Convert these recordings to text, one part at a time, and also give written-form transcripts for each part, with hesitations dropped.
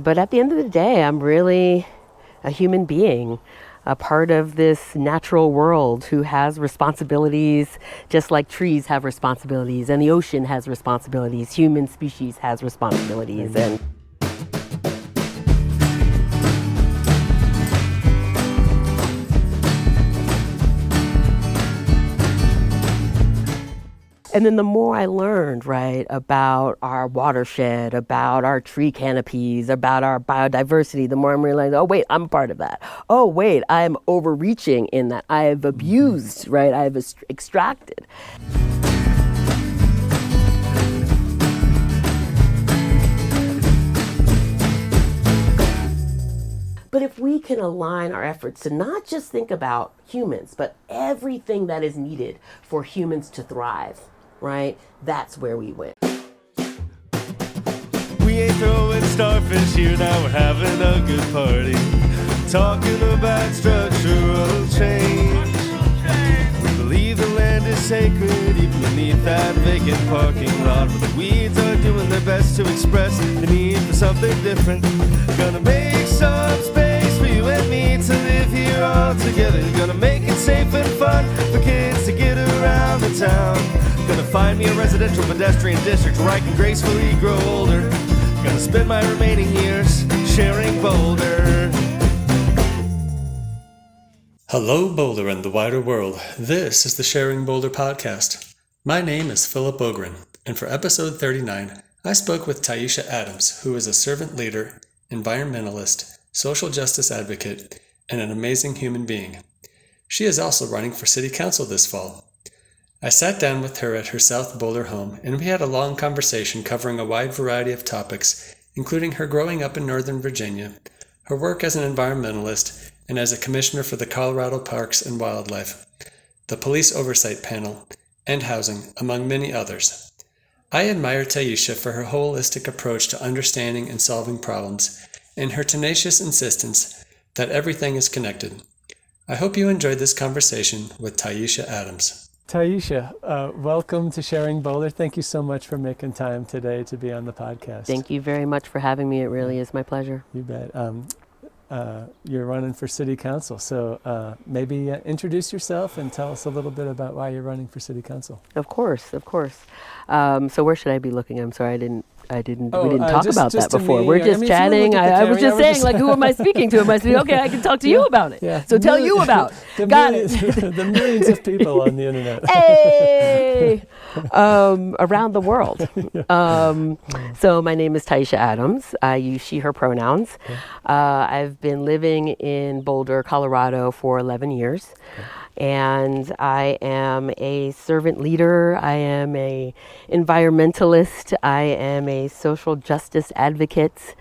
But at the end of the day, I'm really a human being, a part of this natural world who has responsibilities, just like trees have responsibilities and the ocean has responsibilities, human species has responsibilities. And then the more I learned, right, about our watershed, about our tree canopies, about our biodiversity, the more I'm realizing, oh, wait, I'm part of that. Oh, wait, I'm overreaching in that. I have abused, right? I have extracted. But if we can align our efforts to not just think about humans, but everything that is needed for humans to thrive, right? That's where we win. We ain't throwing starfish here, now we're having a good party. Talking about structural change. We believe the land is sacred, even beneath that vacant parking lot. But the weeds are doing their best to express the need for something different. Gonna make some space for you and me to live here all together. Gonna make it safe and fun for kids to get around the town. Gonna find me a residential pedestrian district where I can gracefully grow older. Gonna spend my remaining years sharing Boulder. Hello, Boulder and the wider world. This is the Sharing Boulder podcast. My name is Philip Ogren, and for episode 39, I spoke with Taishya Adams, who is a servant leader, environmentalist, social justice advocate, and an amazing human being. She is also running for city council this fall. I sat down with her at her South Boulder home, and we had a long conversation covering a wide variety of topics, including her growing up in Northern Virginia, her work as an environmentalist, and as a commissioner for the Colorado Parks and Wildlife, the police oversight panel, and housing, among many others. I admire Taishya for her holistic approach to understanding and solving problems, and her tenacious insistence that everything is connected. I hope you enjoyed this conversation with Taishya Adams. Taishya, welcome to Sharing Boulder. Thank you so much for making time today to be on the podcast. Thank you very much for having me. It really is my pleasure. You bet. You're running for city council, so maybe introduce yourself and tell us a little bit about why you're running for city council. Of course. So where should I be looking? I'm sorry, we didn't talk about that before. We're just chatting. I was just saying, like, who am I speaking to? Am I speaking? Okay, I can talk to you about it. Yeah. So tell you about. Got it. The millions of people on the internet. Hey, around the world. So my name is Taishya Adams. I use she, her pronouns. I've been living in Boulder, Colorado for 11 years. And I am a servant leader, I am a environmentalist, I am a social justice advocate.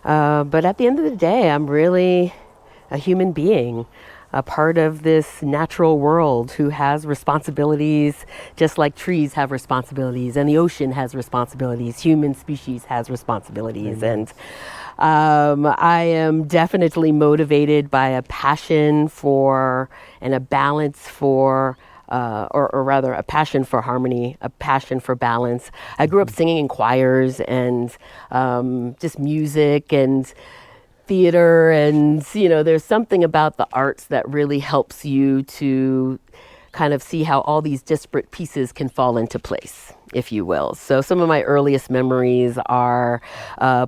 But at the end of the day, I'm really a human being, a part of this natural world who has responsibilities, just like trees have responsibilities and the ocean has responsibilities, human species has responsibilities. Amen. And I am definitely motivated by a passion for and a balance for, or rather a passion for harmony, a passion for balance. I grew up singing in choirs and just music and theater, and there's something about the arts that really helps you to kind of see how all these disparate pieces can fall into place, if you will. So some of my earliest memories are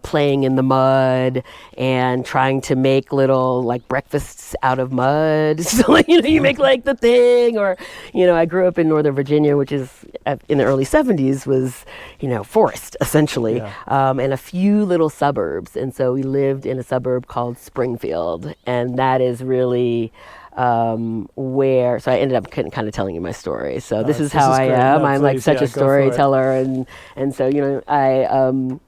playing in the mud and trying to make little like breakfasts out of mud. So you make like the thing, or I grew up in Northern Virginia, which is in the early 70s was forest essentially, and a few little suburbs. And so we lived in a suburb called Springfield, and that is really so I ended up kind of telling you my story. So this is how I am. I'm like such a storyteller, and so and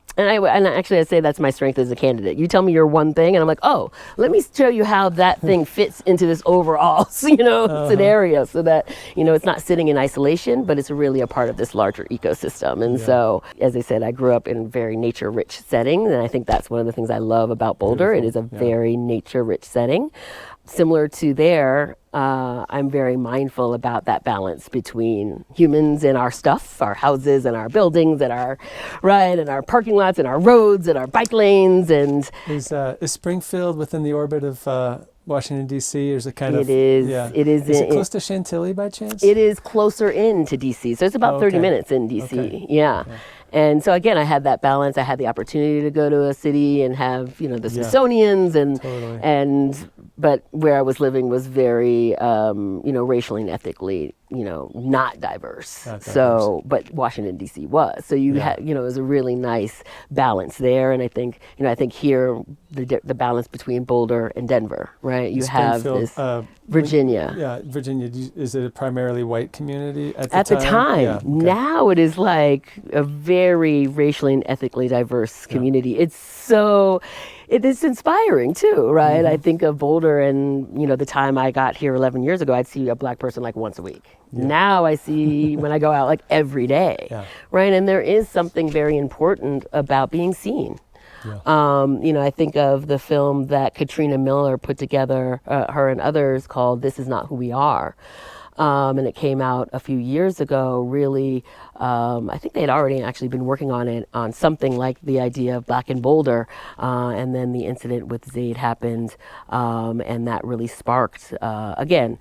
actually I say that's my strength as a candidate. You tell me your one thing, and I'm like, oh, let me show you how that thing fits into this overall scenario, so that it's not sitting in isolation, but it's really a part of this larger ecosystem. And so, as I said, I grew up in a very nature-rich setting, and I think that's one of the things I love about Boulder. Beautiful. It is a very nature-rich setting. Similar to there, I'm very mindful about that balance between humans and our stuff, our houses and our buildings and our and our parking lots and our roads and our bike lanes. And is Springfield within the orbit of Washington D.C.? Or is it kind of? It is. Yeah. It is. Is it close to Chantilly by chance? It is closer in to D.C. So it's about 30 minutes in D.C. Okay. Yeah. Okay. And so again, I had that balance. I had the opportunity to go to a city and have, the Smithsonian's and but where I was living was very, racially and ethically, not diverse. So, but Washington D.C. was. So you had, it was a really nice balance there. And I think here the balance between Boulder and Denver, right? You have this Virginia. Yeah, Virginia. Is it a primarily white community at the time? Yeah, okay. Now it is like a very racially and ethically diverse community. It is inspiring too, right? I think of Boulder and, the time I got here 11 years ago, I'd see a black person like once a week. Yeah. Now I see when I go out like every day, right? And there is something very important about being seen. Yeah. I think of the film that Katrina Miller put together, her and others, called This Is Not Who We Are. And it came out a few years ago, really. I think they had already actually been working on it, on something like the idea of Black in Boulder. And then the incident with Zaid happened, and that really sparked, again,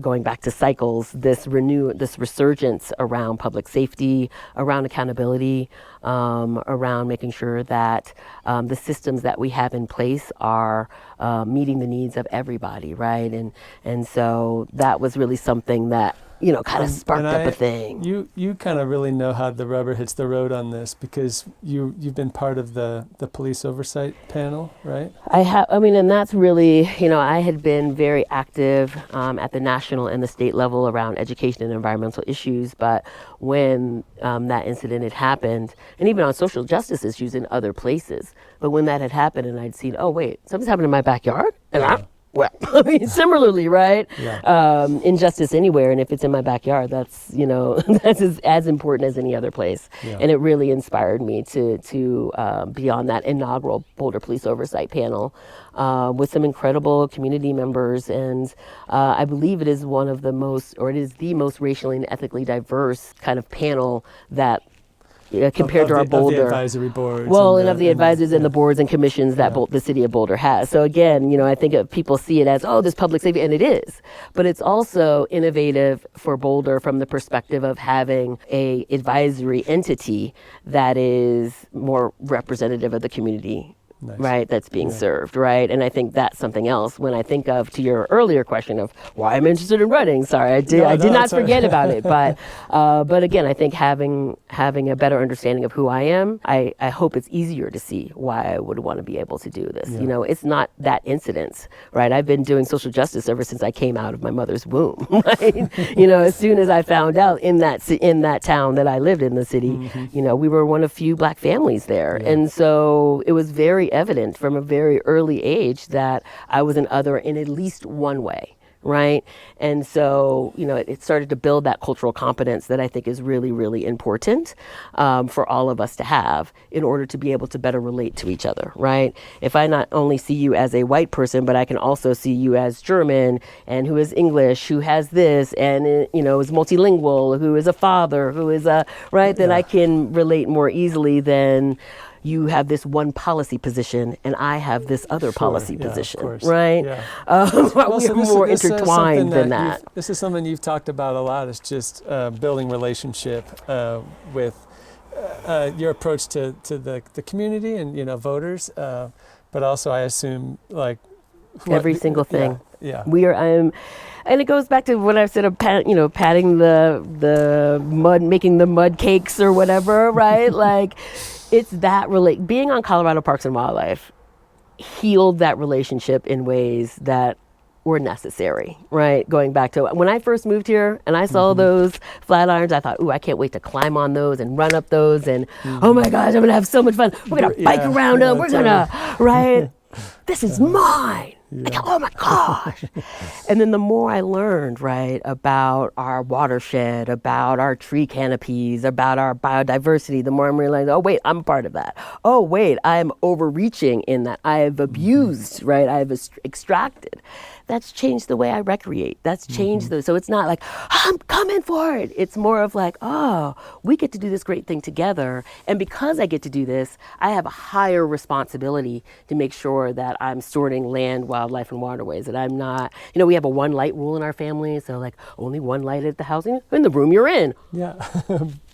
going back to cycles, this resurgence around public safety, around accountability, around making sure that the systems that we have in place are meeting the needs of everybody, right? And so that was really something that kind of sparked up a thing. You kind of really know how the rubber hits the road on this because you've been part of the police oversight panel, right? I have. And that's really, I had been very active at the national and the state level around education and environmental issues. But when that incident had happened, and even on social justice issues in other places, but when that had happened and I'd seen, oh wait, something's happened in my backyard, and similarly, right? Yeah. Injustice anywhere, and if it's in my backyard, that's that's as important as any other place. Yeah. And it really inspired me to be on that inaugural Boulder Police Oversight panel with some incredible community members, and I believe it is the most racially and ethically diverse kind of panel that. Compared to our Boulder, of the advisory boards, of the advisors and the boards and commissions that the city of Boulder has. So again, I think people see it as, this public safety, and it is, but it's also innovative for Boulder from the perspective of having a advisory entity that is more representative of the community. Nice. Right, that's being served, right? And I think that's something else. When I think of, to your earlier question of why I'm interested in running, sorry, I did not forget about it. But again, I think having a better understanding of who I am, I hope it's easier to see why I would want to be able to do this. Yeah. It's not that incident, right? I've been doing social justice ever since I came out of my mother's womb, right? As soon as I found out in that town that I lived in, the city, we were one of few black families there, and so it was very evident from a very early age that I was an other in at least one way, right? And so, it started to build that cultural competence that I think is really, really important for all of us to have in order to be able to better relate to each other, right? If I not only see you as a white person, but I can also see you as German and who is English, who has this, and, is multilingual, who is a father, who is then I can relate more easily than you have this one policy position and I have this other policy position, right? Yeah. We're more intertwined than that. This is something you've talked about a lot, is just building relationship with your approach to the community and, voters, but also I assume every single thing. Yeah. And it goes back to what I've said of patting the mud, making the mud cakes or whatever, right? It's that being on Colorado Parks and Wildlife healed that relationship in ways that were necessary, right? Going back to when I first moved here and I saw those flat irons, I thought, I can't wait to climb on those and run up those, and oh my gosh, I'm gonna have so much fun. We're gonna bike around them. We're gonna, right? This is mine. Like, oh my gosh. And then the more I learned, right, about our watershed, about our tree canopies, about our biodiversity, the more I'm realizing, oh, wait, I'm a part of that. Oh, wait, I'm overreaching in that. I have abused, right? I have extracted. That's changed the way I recreate. That's changed so it's not like, I'm coming for it. It's more of like, oh, we get to do this great thing together. And because I get to do this, I have a higher responsibility to make sure that I'm stewarding land, wildlife, and waterways. That I'm not, we have a one light rule in our family. So like only one light at the house in the room you're in. Yeah.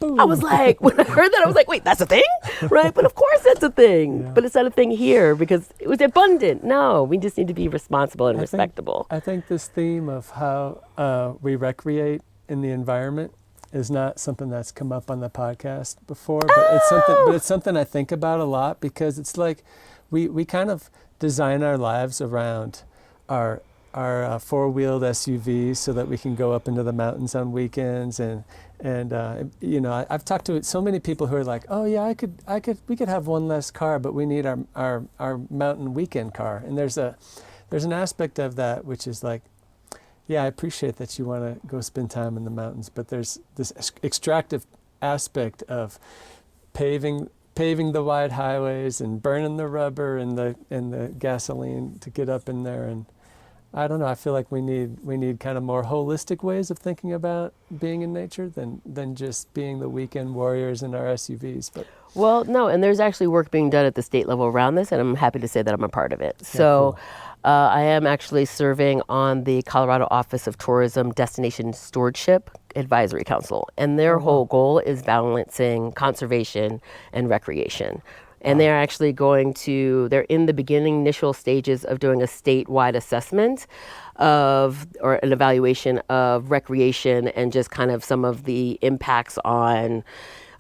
I was like, when I heard that, I was like, wait, that's a thing? Right? But of course that's a thing. Yeah. But it's not a thing here because it was abundant. No, we just need to be responsible and respectable. I think this theme of how we recreate in the environment is not something that's come up on the podcast before, but it's something I think about a lot, because it's like we kind of design our lives around our four-wheeled SUVs so that we can go up into the mountains on weekends, and I've talked to so many people who are like, oh yeah, we could have one less car, but we need our mountain weekend car. And there's an aspect of that which is like, yeah, I appreciate that you want to go spend time in the mountains, but there's this extractive aspect of paving the wide highways and burning the rubber and the gasoline to get up in there. And I don't know, I feel like we need kind of more holistic ways of thinking about being in nature than just being the weekend warriors in our SUVs. But well, no, and there's actually work being done at the state level around this, and I'm happy to say that I'm a part of it. So. Cool. I am actually serving on the Colorado Office of Tourism Destination Stewardship Advisory Council, and their whole goal is balancing conservation and recreation. And they're actually they're in the beginning initial stages of doing a statewide assessment or an evaluation of recreation and just kind of some of the impacts on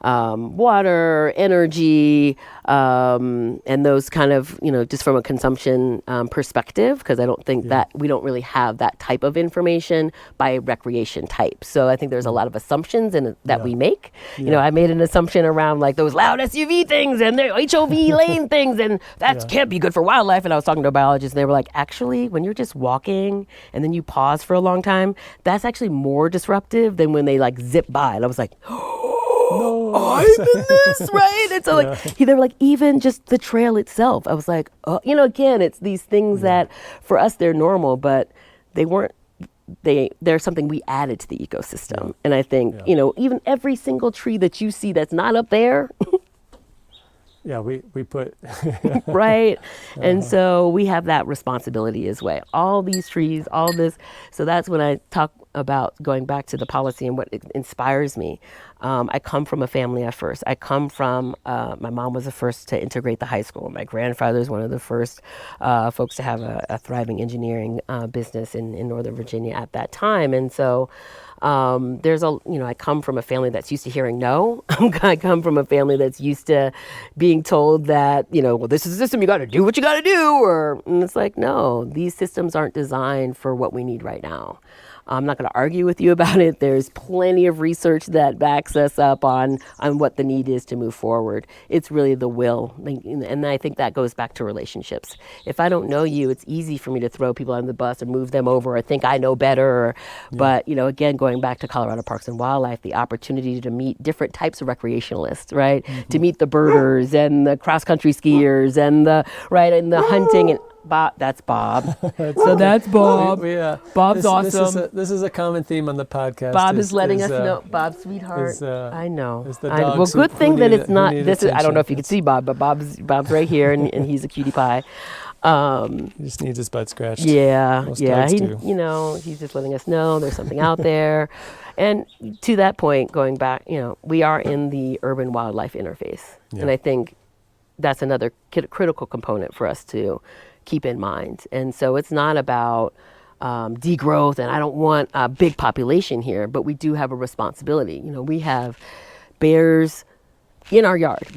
water, energy, and those kind of, just from a consumption perspective, because I don't think that we don't really have that type of information by recreation type. So I think there's a lot of assumptions that we make. I made an assumption around like those loud SUV things and the HOV lane things, and that can't be good for wildlife. And I was talking to a biologist, and they were like, actually, when you're just walking and then you pause for a long time, that's actually more disruptive than when they like zip by. And I was like, no, I'm in this, right? And so they were like, even just the trail itself. I was like, again, it's these things that for us, they're normal, but they weren't, they're something we added to the ecosystem. Yeah. And I think, even every single tree that you see that's not up there. Yeah, we put. Right. And so we have that responsibility as well. All these trees, all this. So that's when I talk about going back to the policy and what inspires me. I come from a family at first. I come from, my mom was the first to integrate the high school. My grandfather is one of the first folks to have a thriving engineering business in Northern Virginia at that time. And so I come from a family that's used to hearing no. I come from a family that's used to being told that, well, this is a system, you got to do what you got to do. And it's like, no, these systems aren't designed for what we need right now. I'm not going to argue with you about it. There's plenty of research that backs us up on what the need is to move forward. It's really the will. And I think that goes back to relationships. If I don't know you, it's easy for me to throw people on the bus or move them over or think I know better. But, again, going back to Colorado Parks and Wildlife, the opportunity to meet different types of recreationalists, right? Mm-hmm. To meet the birders and the cross-country skiers and the hunting and Bob, that's Bob. That's Bob. Bob's awesome. This is a common theme on the podcast. Bob is letting us know. Bob, sweetheart. I know. Well, good thing that it's not. This is. I don't know if you can see Bob, but Bob's right here, and he's a cutie pie. He just needs his butt scratched. Yeah. He's just letting us know there's something out there. And to that point, going back, we are in the urban wildlife interface, and I think that's another critical component for us to keep in mind. And so it's not about degrowth, and I don't want a big population here, but we do have a responsibility. We have bears in our yard,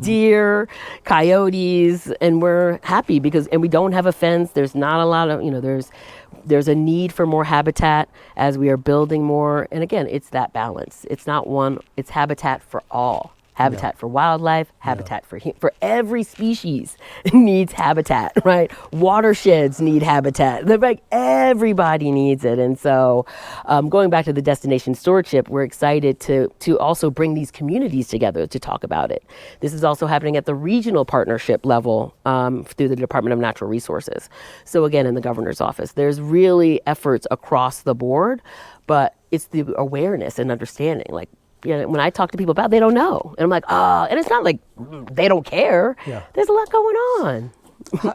deer, coyotes, and we're happy and we don't have a fence. There's not a lot of, there's a need for more habitat as we are building more. And again, it's that balance. It's not one, it's habitat for all. habitat for wildlife, habitat for every species needs habitat, right? Watersheds need habitat. They're like everybody needs it. And so going back to the destination stewardship, we're excited to also bring these communities together to talk about it. This is also happening at the regional partnership level through the Department of Natural Resources. So again, in the governor's office, there's really efforts across the board, but it's the awareness and understanding. Like, you know, when I talk to people about it, they don't know. And I'm like, and it's not like they don't care. Yeah. There's a lot going on.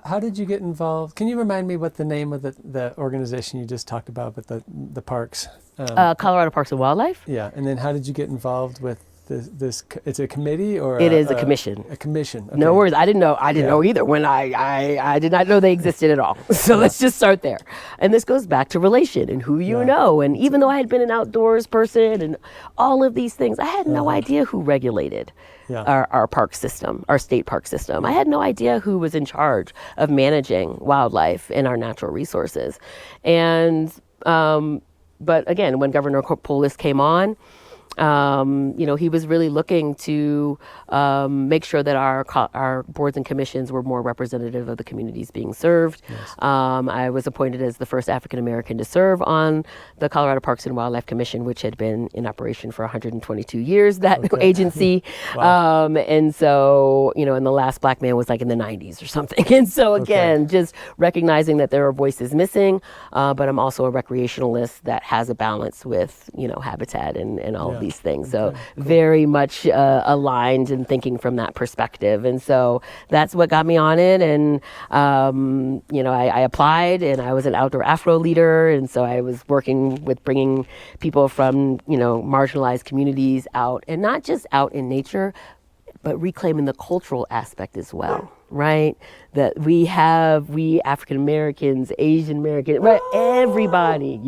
How did you get involved? Can you remind me what the name of the organization you just talked about with the parks? Colorado Parks and Wildlife. Yeah, and then how did you get involved with this? It's a committee or it is a commission. A commission. Okay. No worries. I didn't know either when I did not know they existed at all. So let's just start there. And this goes back to relation and who you know. And even though I had been an outdoors person and all of these things, I had no idea who regulated our park system, our state park system. I had no idea who was in charge of managing wildlife and our natural resources. And but again, when Governor Polis came on, you know, he was really looking to make sure that our boards and commissions were more representative of the communities being served. Yes. I was appointed as the first African American to serve on the Colorado Parks and Wildlife Commission, which had been in operation for 122 years, that agency. Wow. And so, you know, and the last Black man was like in the 90s or something. And so again, just recognizing that there are voices missing, but I'm also a recreationalist that has a balance with, you know, habitat and all of these things. So very much aligned and thinking from that perspective. And so that's what got me on it. And, you know, I applied and I was an outdoor Afro leader. And so I was working with bringing people from, you know, marginalized communities out, and not just out in nature, but reclaiming the cultural aspect as well, right? That we African Americans, Asian Americans, right? Everybody,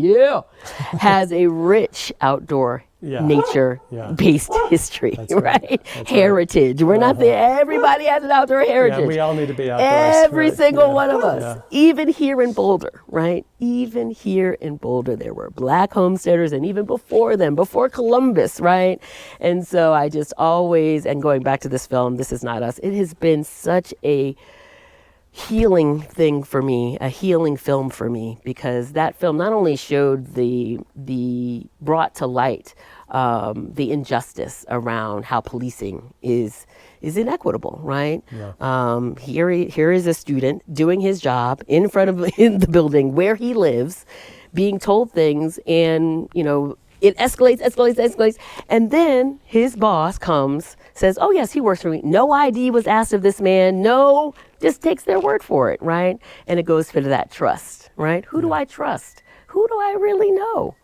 has a rich outdoor nature-based history, right? That's heritage. We're not there. Everybody has an outdoor heritage. Yeah, we all need to be outdoors. Every single one of us. Even here in Boulder, right? Even here in Boulder, there were Black homesteaders, and even before them, before Columbus, right? And so I just always, and going back to this film, This Is Not Us, it has been such a healing thing for me, a healing film for me, because that film not only showed brought to light the injustice around how policing is inequitable, right? Here is a student doing his job in the building where he lives, being told things, and you know, it escalates. And then his boss comes, says, oh yes, he works for me. No ID was asked of this man. No, just takes their word for it, right? And it goes to that trust, right? Who do I trust? Who do I really know?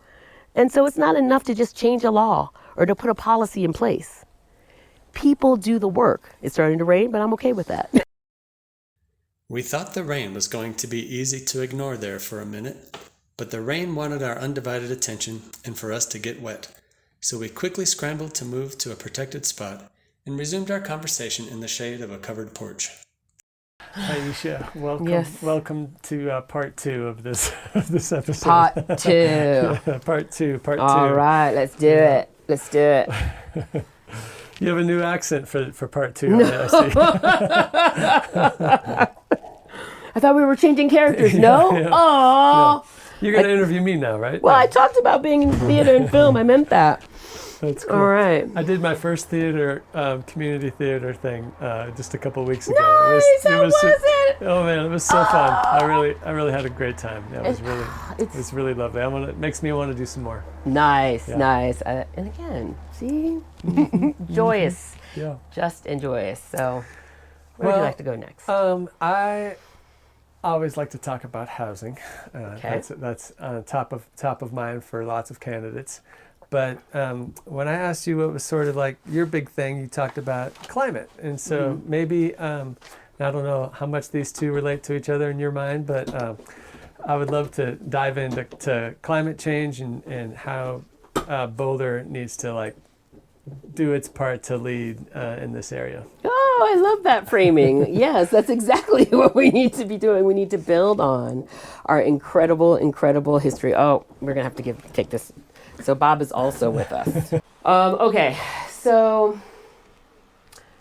And so it's not enough to just change a law or to put a policy in place. People do the work. It's starting to rain, but I'm okay with that. We thought the rain was going to be easy to ignore there for a minute, but the rain wanted our undivided attention and for us to get wet. So we quickly scrambled to move to a protected spot and resumed our conversation in the shade of a covered porch. Taishya, welcome. Yes. Welcome to part 2 of this episode. Part 2. Part 2. All right, let's do it. Let's do it. You have a new accent for part 2. No. I thought we were changing characters. No? Aww. You're going to interview me now, right? Well, I talked about being in theater and film. I meant that. That's cool. All right. I did my first community theater thing just a couple of weeks ago. Nice. How was it? Oh man, it was so fun. I really had a great time. Yeah, it was really lovely. It makes me want to do some more. Nice. And again, see, joyous. Yeah. Just and joyous. So, where would you like to go next? I always like to talk about housing. Okay. That's top of mind for lots of candidates. But when I asked you what was sort of like your big thing, you talked about climate. And so maybe, I don't know how much these two relate to each other in your mind, but I would love to dive into climate change and how Boulder needs to like do its part to lead in this area. Oh, I love that framing. Yes, that's exactly what we need to be doing. We need to build on our incredible history. Oh, we're going to have to take this. So Bob is also with us. Okay, so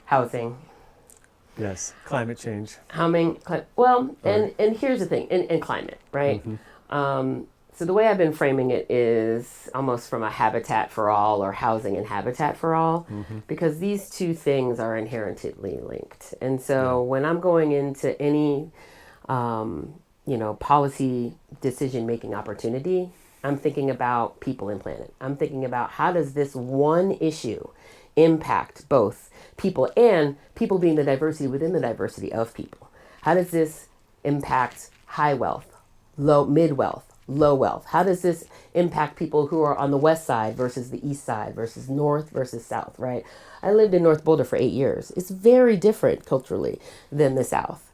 housing. Yes, climate change. And here's the thing, in climate, right? So the way I've been framing it is almost from a habitat for all or housing and habitat for all, because these two things are inherently linked. And so when I'm going into any, policy decision-making opportunity, I'm thinking about people and planet. I'm thinking about how does this one issue impact both people and people being the diversity within the diversity of people. How does this impact high wealth, mid wealth, low wealth? How does this impact people who are on the west side versus the east side versus north versus south, right? I lived in North Boulder for 8 years. It's very different culturally than the south,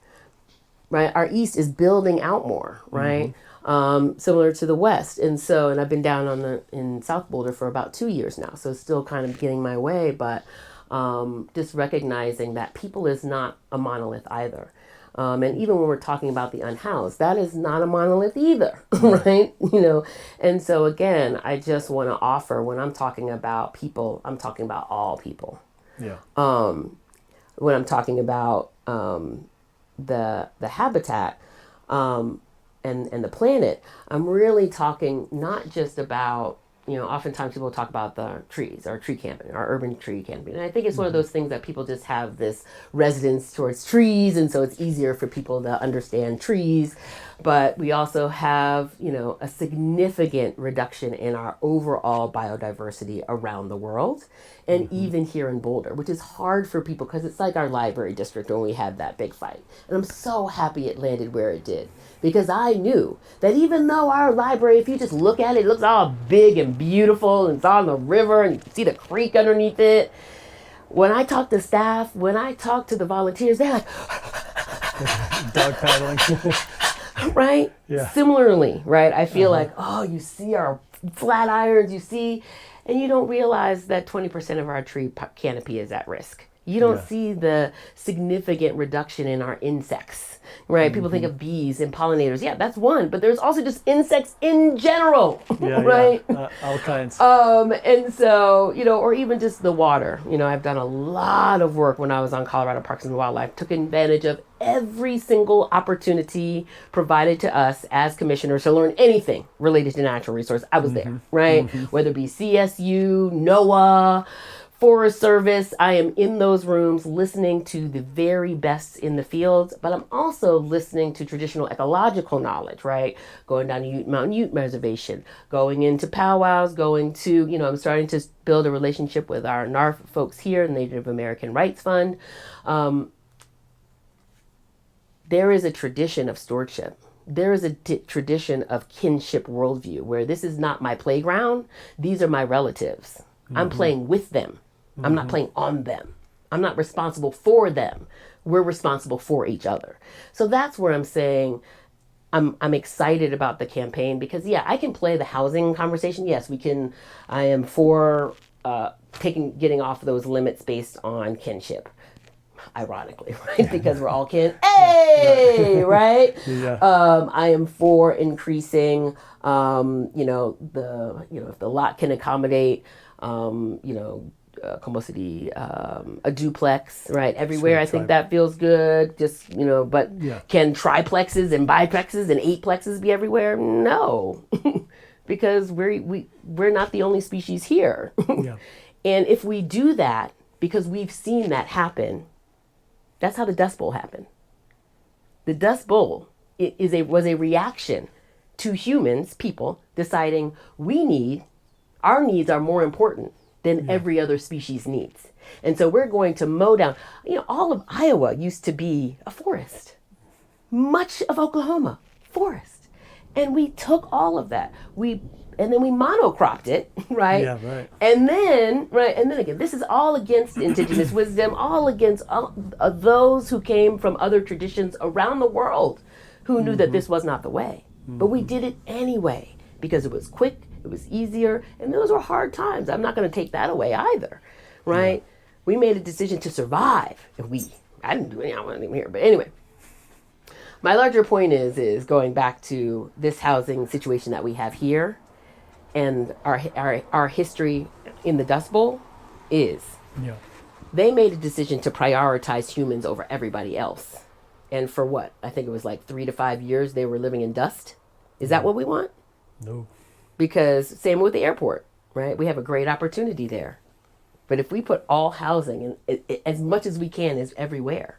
right? Our east is building out more, right? Similar to the west. And I've been down in South Boulder for about 2 years now. So still kind of getting my way, but just recognizing that people is not a monolith either. And even when we're talking about the unhoused, that is not a monolith either, right? And so again, I just want to offer, when I'm talking about people, I'm talking about all people. Yeah. When I'm talking about the habitat, and the planet, I'm really talking not just about, oftentimes people talk about the trees or tree camping or urban tree camping. And I think it's one of those things that people just have this resonance towards trees. And so it's easier for people to understand trees. But we also have, a significant reduction in our overall biodiversity around the world. And even here in Boulder, which is hard for people because it's like our library district when we had that big fight. And I'm so happy it landed where it did. Because I knew that even though our library, if you just look at it, it looks all big and beautiful and it's on the river and you can see the creek underneath it. When I talk to staff, when I talk to the volunteers, they're like, Dog paddling. right? Yeah. Similarly, right? I feel like, you see our flat irons, and you don't realize that 20% of our tree canopy is at risk. You don't see the significant reduction in our insects, right? People think of bees and pollinators. Yeah, that's one, but there's also just insects in general, right? All kinds. And so, or even just the water. I've done a lot of work when I was on Colorado Parks and Wildlife, took advantage of every single opportunity provided to us as commissioners to learn anything related to natural resource. I was there, right? Whether it be CSU, NOAA, Forest Service, I am in those rooms listening to the very best in the field, but I'm also listening to traditional ecological knowledge, right? Going down to Mountain Ute Reservation, going into powwows, I'm starting to build a relationship with our NARF folks here, Native American Rights Fund. There is a tradition of stewardship. There is a tradition of kinship worldview where this is not my playground. These are my relatives. I'm playing with them. I'm not playing on them. I'm not responsible for them. We're responsible for each other. So that's where I'm saying I'm excited about the campaign because, I can play the housing conversation. Yes, we can. I am for getting off those limits based on kinship. Ironically, right? Because we're all kin. Hey, right? I am for increasing, if the lot can accommodate, a duplex, right? Everywhere. I think that feels good. Just, can triplexes and biplexes and eightplexes be everywhere? No, because we're not the only species here. And if we do that, because we've seen that happen, that's how the Dust Bowl happened. The Dust Bowl was a reaction to humans, people, deciding our needs are more important than every other species needs. And so we're going to mow down. All of Iowa used to be a forest. Much of Oklahoma, forest. And we took all of that. And then we monocropped it, right? Yeah, right. And then again, this is all against indigenous wisdom, all against those who came from other traditions around the world who knew that this was not the way. But we did it anyway because it was quick, it was easier, and those were hard times. I'm not going to take that away either, right? Yeah. We made a decision to survive, and I didn't do anything, I wasn't even here, but anyway. My larger point is going back to this housing situation that we have here. And our history in the Dust Bowl is they made a decision to prioritize humans over everybody else. And for what? I think it was like 3 to 5 years they were living in dust. Is that what we want? No. Because same with the airport, right? We have a great opportunity there. But if we put all housing, and as much as we can, is everywhere,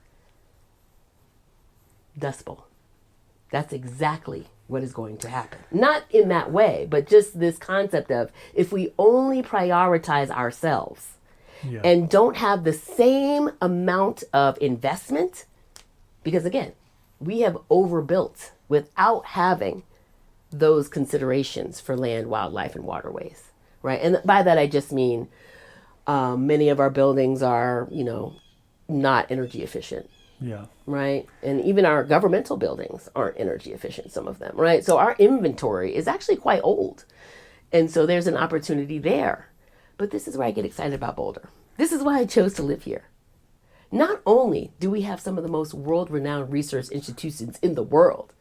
Dust Bowl. That's exactly what is going to happen. Not in that way, but just this concept of if we only prioritize ourselves and don't have the same amount of investment, because again, we have overbuilt without having those considerations for land, wildlife, and waterways, right? And by that, I just mean many of our buildings are, not energy efficient. Yeah. Right. And even our governmental buildings aren't energy efficient, some of them. Right. So our inventory is actually quite old. And so there's an opportunity there. But this is where I get excited about Boulder. This is why I chose to live here. Not only do we have some of the most world-renowned research institutions in the world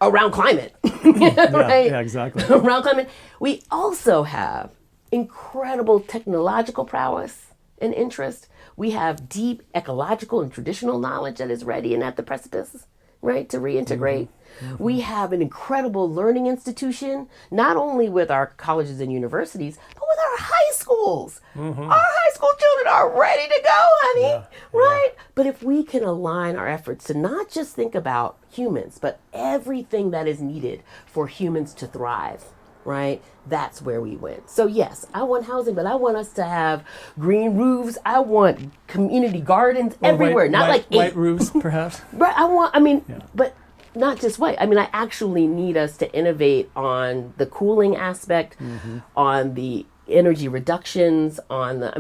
around climate, right? Yeah, exactly. Around climate, we also have incredible technological prowess and interest. We have deep ecological and traditional knowledge that is ready and at the precipice, right, to reintegrate. Mm-hmm. We have an incredible learning institution, not only with our colleges and universities, but with our high schools. Mm-hmm. Our high school children are ready to go, honey, right? But if we can align our efforts to not just think about humans, but everything that is needed for humans to thrive, right? That's where we win. So yes, I want housing, but I want us to have green roofs. I want community gardens everywhere, white roofs, perhaps. But but not just white. I actually need us to innovate on the cooling aspect, on the energy reductions, on the.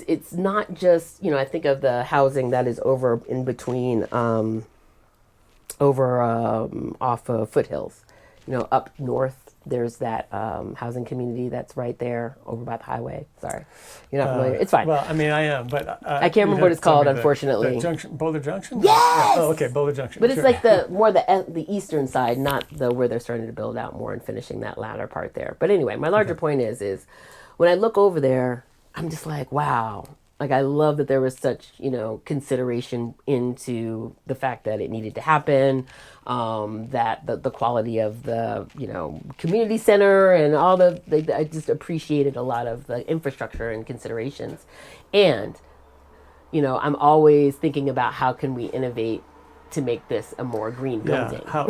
It's not just I think of the housing that is over in between, off of Foothills, up north. There's that housing community that's right there over by the highway. Sorry, you're not familiar. It's fine. Well, I am, but I can't remember what it's called, unfortunately. The junction, Boulder Junction. Yes. Oh, okay, Boulder Junction. But it's like the eastern side, not where they're starting to build out more and finishing that latter part there. But anyway, my larger point is when I look over there, I'm just like, wow. Like, I love that there was such, consideration into the fact that it needed to happen, that the quality of the, community center and all I just appreciated a lot of the infrastructure and considerations. And, I'm always thinking about how can we innovate to make this a more green building. How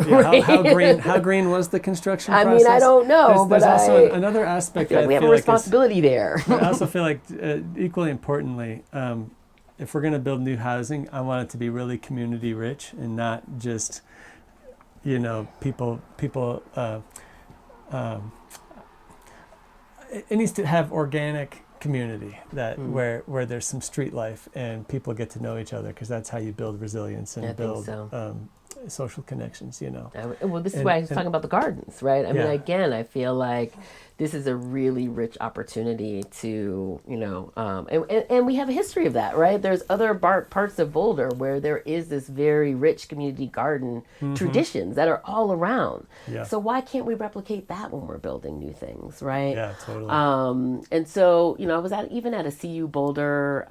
green was the construction process? I don't know. There's also another aspect. I feel like we have a responsibility there. I also feel like, equally importantly, if we're going to build new housing, I want it to be really community rich and not just, people. It needs to have organic community that where there's some street life and people get to know each other, because that's how you build resilience and build social connections. Well, this is why I was talking about the gardens, right? Again, I feel like this is a really rich opportunity to, and we have a history of that, right? There's other parts of Boulder where there is this very rich community garden traditions that are all around. Yeah. So why can't we replicate that when we're building new things, right? Yeah, totally. And so, I was even at a CU Boulder,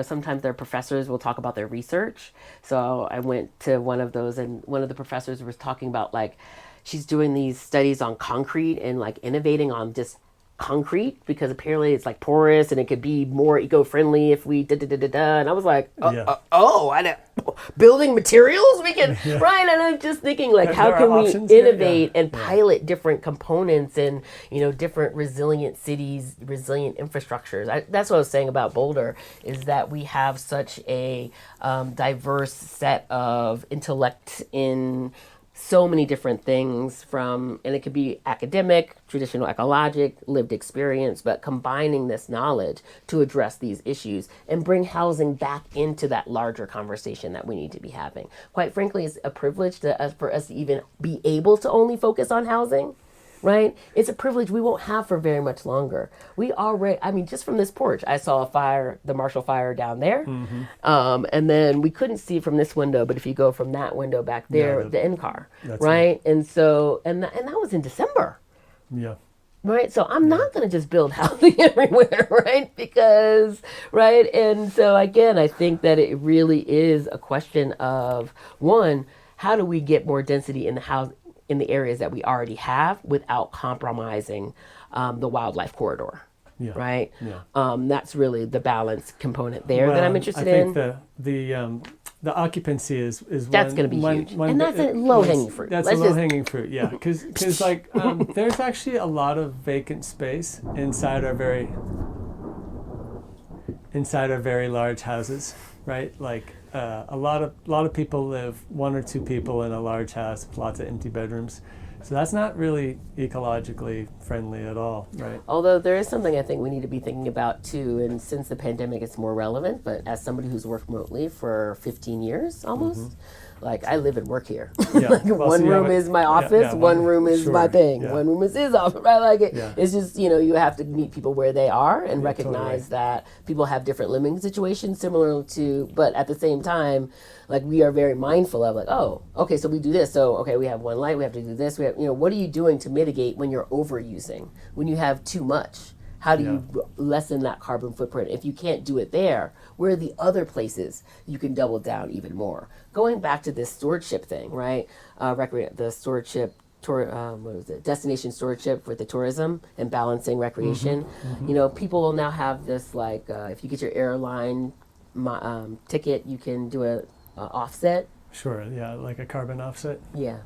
sometimes their professors will talk about their research. So I went to one of those, and one of the professors was talking about she's doing these studies on concrete and innovating on just concrete, because apparently it's porous and it could be more eco-friendly if we and I was like, building materials we can right. And I'm just thinking how can we innovate and pilot different components and different resilient cities, resilient infrastructures. That's what I was saying about Boulder, is that we have such a diverse set of intellect in so many different things, and it could be academic, traditional ecologic, lived experience, but combining this knowledge to address these issues and bring housing back into that larger conversation that we need to be having. Quite frankly, it's a privilege for us to even be able to only focus on housing, right? It's a privilege we won't have for very much longer. We already, just from this porch, I saw a fire, the Marshall Fire down there. And then we couldn't see from this window, but if you go from that window back there, the NCAR, right? And so, and that was in December. Yeah. Right. So I'm not going to just build housing everywhere, right? Because, right. And so again, I think that it really is a question of one, how do we get more density in the house in the areas that we already have without compromising the wildlife corridor, Yeah. right? Yeah. That's really the balance component there that Well, I'm interested I think in. the occupancy is That's going to be huge, and that's a low hanging fruit. That's a low hanging fruit, yeah. Because like there's actually a lot of vacant space inside our very large houses, right? Like a lot of people live, one or two people in a large house with lots of empty bedrooms. So that's not really ecologically friendly at all, right? Although there is something I think we need to be thinking about too, and since the pandemic it's more relevant, but as somebody who's worked remotely for 15 years almost, like I live and work here. Yeah. Like Well, one so you room have is my office, one room is my thing, one room is his office, right? Like it's just, you have to meet people where they are and recognize that people have different living situations similar to, but at the same time, like we are very mindful of like, oh, okay, so we do this. So, okay, we have one light, we have to do this. We have, what are you doing to mitigate when you're overusing, when you have too much? How do you lessen that carbon footprint? If you can't do it there, where are the other places you can double down even more? Going back to this stewardship thing, right? The stewardship, destination stewardship with the tourism and balancing recreation. People will now have this like, if you get your airline ticket, you can do a offset. Sure, yeah, like a carbon offset. Yeah.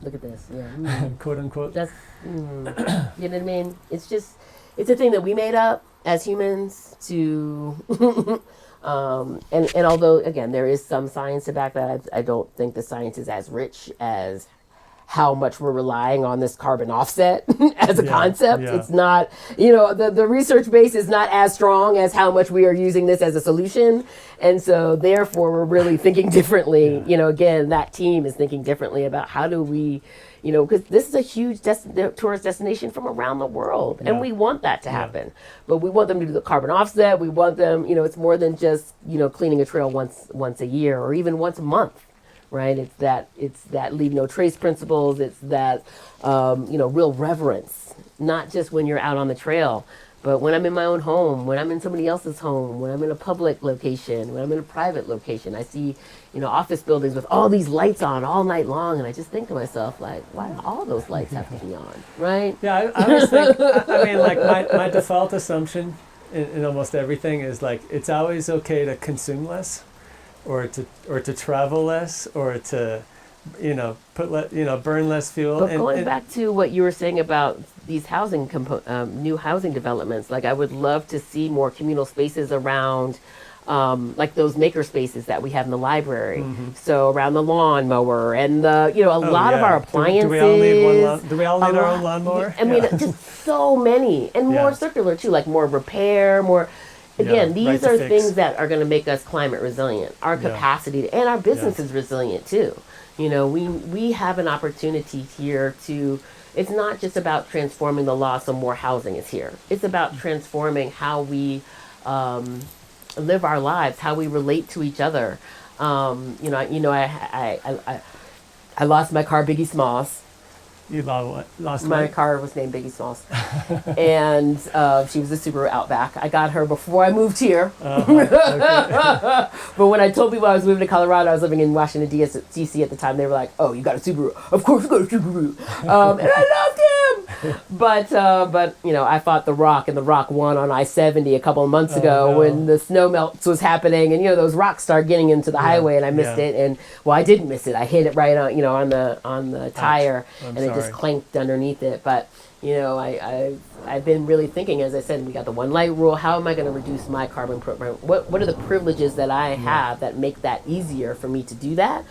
Look at this. Yeah. Quote unquote. That's, you know what I mean? It's a thing that we made up as humans to, and although, again, there is some science to back that, I don't think the science is as rich as how much we're relying on this carbon offset as a concept. It's not, the research base is not as strong as how much we are using this as a solution. And so therefore we're really thinking differently. Again, that team is thinking differently about how do we, because this is a huge tourist destination from around the world. And we want that to happen. But we want them to do the carbon offset. We want them, it's more than just, cleaning a trail once a year or even once a month. Right, it's that leave no trace principles. It's that real reverence, not just when you're out on the trail, but when I'm in my own home, when I'm in somebody else's home, when I'm in a public location, when I'm in a private location. I see, office buildings with all these lights on all night long, and I just think to myself, like, why do all those lights have to be on, right? Yeah, I always think. I mean, like my default assumption in almost everything is like it's always okay to consume less. Or to travel less, or to, burn less fuel. But going back to what you were saying about these housing new housing developments, like I would love to see more communal spaces around, like those maker spaces that we have in the library. So around the lawnmower and the, a lot of our appliances. Do we all need our own lawnmower? I mean, just so many, and more circular too, like more repair, more. Again, these are things that are going to make us climate resilient. Our capacity and our business is resilient too. We have an opportunity here to. It's not just about transforming the law so more housing is here. It's about transforming how we live our lives, how we relate to each other. I lost my car, Biggie Smalls. You lost my car was named Biggie Smalls, and she was a Subaru Outback. I got her before I moved here. Okay. But when I told people I was moving to Colorado, I was living in Washington D.C. at the time. They were like, "Oh, you got a Subaru? Of course you got a Subaru," and I loved him. But I fought The Rock, and The Rock won on I-70 a couple of months ago when the snow melts was happening, and those rocks started getting into the highway, and I missed it. And I didn't miss it. I hit it right on the tire, and it just clanked underneath it. But I've been really thinking, as I said, we got the one light rule. How am I going to reduce my carbon footprint? What are the privileges that I have that make that easier for me to do that?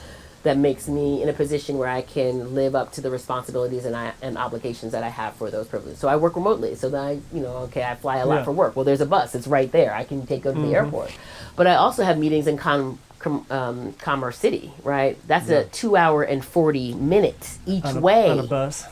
That makes me in a position where I can live up to the responsibilities and obligations that I have for those privileges. So I work remotely. So that I fly a lot for work. Well, there's a bus. It's right there. I can go to the airport. But I also have meetings in Commerce City, right? That's a 2 hour and 40 minutes each way. On a bus.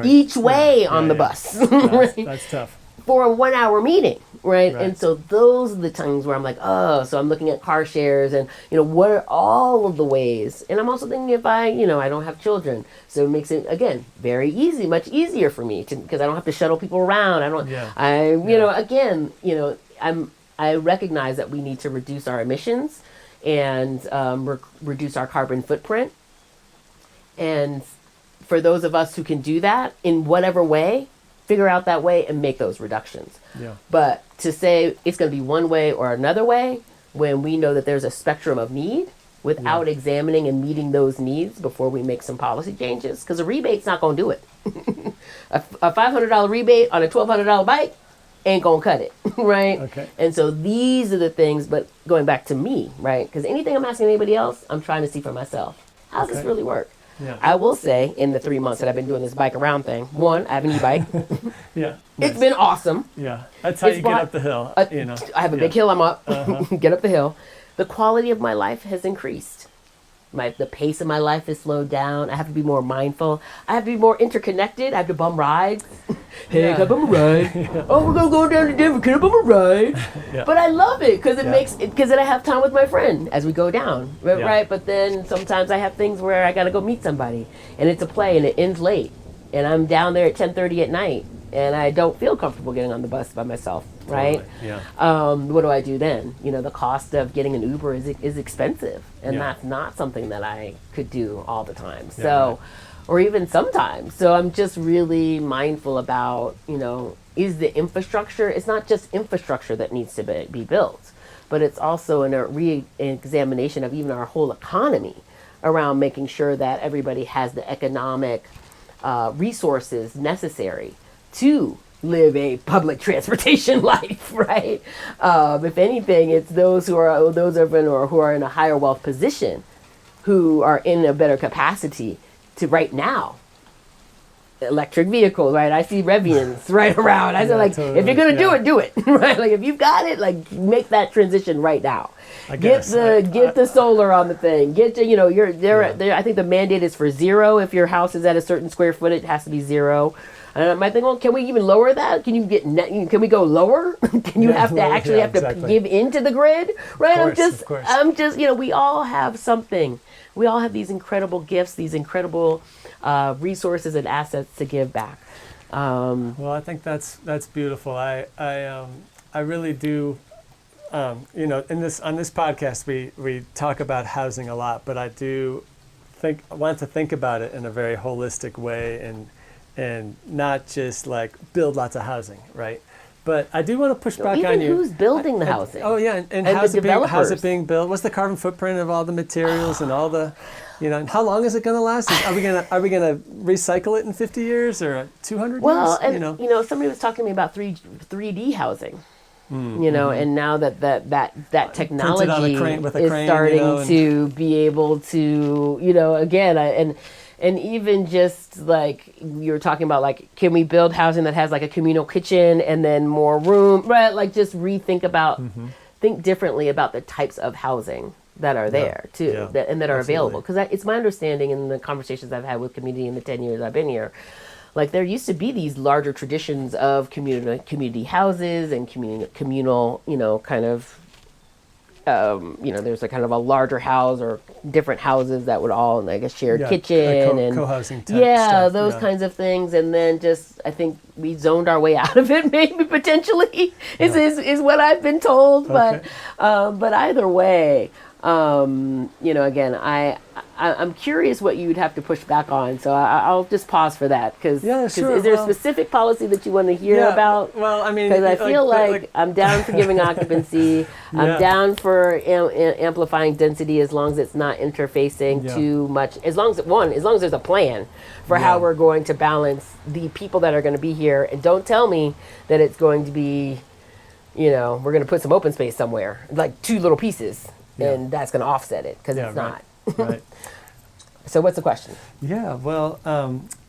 Each way on the bus. That's tough. for a 1 hour meeting, right? Right. And so those are the times where I'm like, oh, so I'm looking at car shares and, what are all of the ways? And I'm also thinking if I don't have children. So it makes it, again, very easy, much easier for me because I don't have to shuttle people around. I recognize that we need to reduce our emissions and reduce our carbon footprint. And for those of us who can do that in whatever way, figure out that way and make those reductions. Yeah. But to say it's going to be one way or another way, when we know that there's a spectrum of need, without examining and meeting those needs before we make some policy changes, because a rebate's not going to do it. a $500 rebate on a $1,200 bike ain't going to cut it, right? Okay. And so these are the things, but going back to me, right? Because anything I'm asking anybody else, I'm trying to see for myself. How does this really work? Yeah. I will say, in the 3 months that I've been doing this bike around thing, one, I have an e-bike. Yeah. It's been awesome. Yeah. That's how It's you get brought- up the hill, I have a big hill I'm up. Get up the hill. The quality of my life has increased. The pace of my life is slowed down. I have to be more mindful. I have to be more interconnected. I have to bum rides. Hey, can I bum a ride? Oh, we're gonna go down to Denver. Can I bum a ride? Yeah. But I love it because then I have time with my friend as we go down, right? Yeah. Right? But then sometimes I have things where I gotta go meet somebody, and it's a play, and it ends late, and I'm down there at 10:30 at night, and I don't feel comfortable getting on the bus by myself, right? Totally. Yeah. What do I do then? The cost of getting an Uber is expensive, and Yeah. that's not something that I could do all the time. Yeah, So, or even sometimes. So I'm just really mindful about, is the infrastructure, it's not just infrastructure that needs to be built, but it's also a re-examination of even our whole economy around making sure that everybody has the economic resources necessary to live a public transportation life, right? If anything, it's those who are in a higher wealth position, who are in a better capacity to right now. Electric vehicles, right? I see Revians right around. I said, totally. if you're gonna do it, right? Like if you've got it, make that transition right now. Get the solar on the thing. Get to I think the mandate is for 0. If your house is at a certain square footage, it has to be 0. And I might think, well, can we even lower that? Can you can we go lower? Can you have to give into the grid? Right? Of course. I'm just, we all have something. We all have these incredible gifts, these incredible resources and assets to give back. Well, I think that's beautiful. I really do. On this podcast, we talk about housing a lot, but I do want to think about it in a very holistic way and not just like build lots of housing, right? But I do want to push back on you. Who's building the housing? Oh yeah, and how's it being built? What's the carbon footprint of all the materials and all the, and how long is it going to last? Are we gonna recycle it in 50 years or 200 years? Well, and somebody was talking to me about 3D housing. And now that technology is starting to be able to, again, and even just like you were talking about, like, can we build housing that has like a communal kitchen and then more room, right? Like just think differently about the types of housing that are there too, and that are available. Because it's my understanding in the conversations I've had with community in the 10 years I've been here, like there used to be these larger traditions of community houses and communal, kind of, there's a kind of a larger house or different houses that would all like a shared kitchen and co-housing type stuff. Those kinds of things. And then just, I think we zoned our way out of it, maybe potentially is what I've been told. Okay. But either way, again, I'm curious what you'd have to push back on. So I'll just pause for that. Because is there a specific policy that you want to hear about? Well, I mean, because I feel like I'm down for giving occupancy. I'm down for amplifying density as long as it's not interfacing too much. As long as there's a plan for how we're going to balance the people that are going to be here. And don't tell me that it's going to be, we're going to put some open space somewhere, like 2 little pieces. And that's going to offset it because it's not. Right. So what's the question? Yeah, well,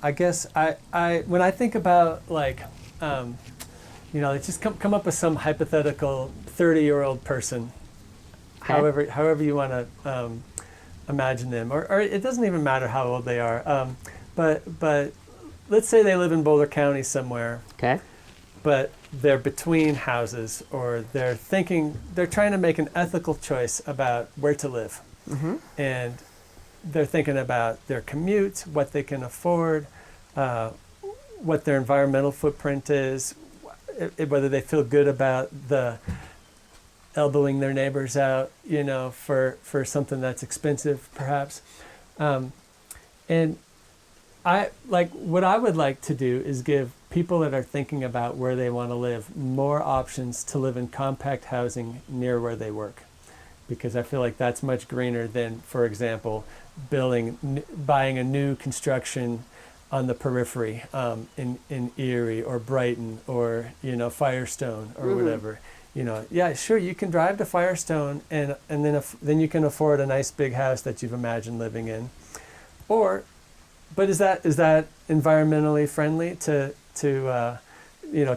I guess I when I think about like, just come up with some hypothetical 30-year-old person, however you want to imagine them, or it doesn't even matter how old they are. But let's say they live in Boulder County somewhere. Okay. but they're between houses, or they're trying to make an ethical choice about where to live. And they're thinking about their commute, what they can afford, what their environmental footprint is, whether they feel good about the elbowing their neighbors out, for something that's expensive, perhaps. And what I would like to do is give people that are thinking about where they want to live more options to live in compact housing near where they work. Because I feel like that's much greener than, for example, buying a new construction on the periphery, in Erie or Brighton or, Firestone or whatever. Yeah, sure, you can drive to Firestone and then you can afford a nice big house that you've imagined living in. But is that environmentally friendly to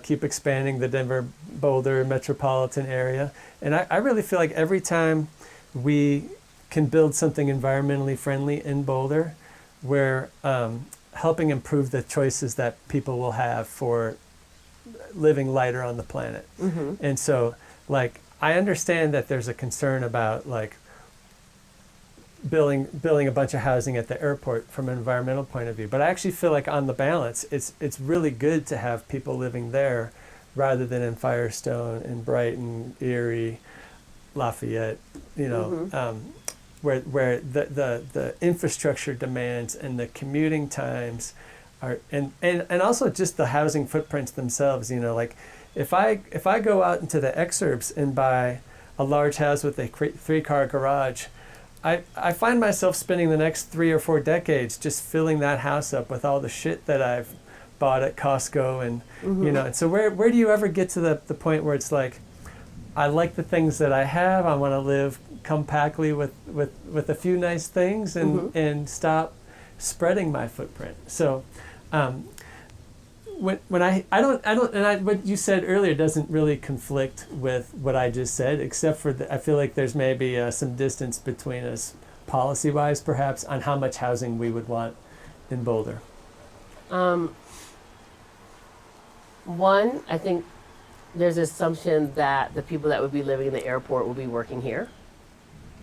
keep expanding the Denver Boulder metropolitan area? And I really feel like every time we can build something environmentally friendly in Boulder, we're helping improve the choices that people will have for living lighter on the planet. And so, I understand that there's a concern about building a bunch of housing at the airport from an environmental point of view, but I actually feel like on the balance, it's really good to have people living there rather than in Firestone, in Brighton, Erie, Lafayette, where the infrastructure demands and the commuting times are, and also just the housing footprints themselves. If I go out into the exurbs and buy a large house with a 3-car garage, I find myself spending the next 3 or 4 decades just filling that house up with all the shit that I've bought at Costco, and and so where do you ever get to the point where it's like, I like the things that I have, I want to live compactly with a few nice things and stop spreading my footprint. So when what you said earlier doesn't really conflict with what I just said, except for I feel like there's maybe some distance between us policy-wise, perhaps, on how much housing we would want in Boulder. One, I think there's an assumption that the people that would be living in the airport will be working here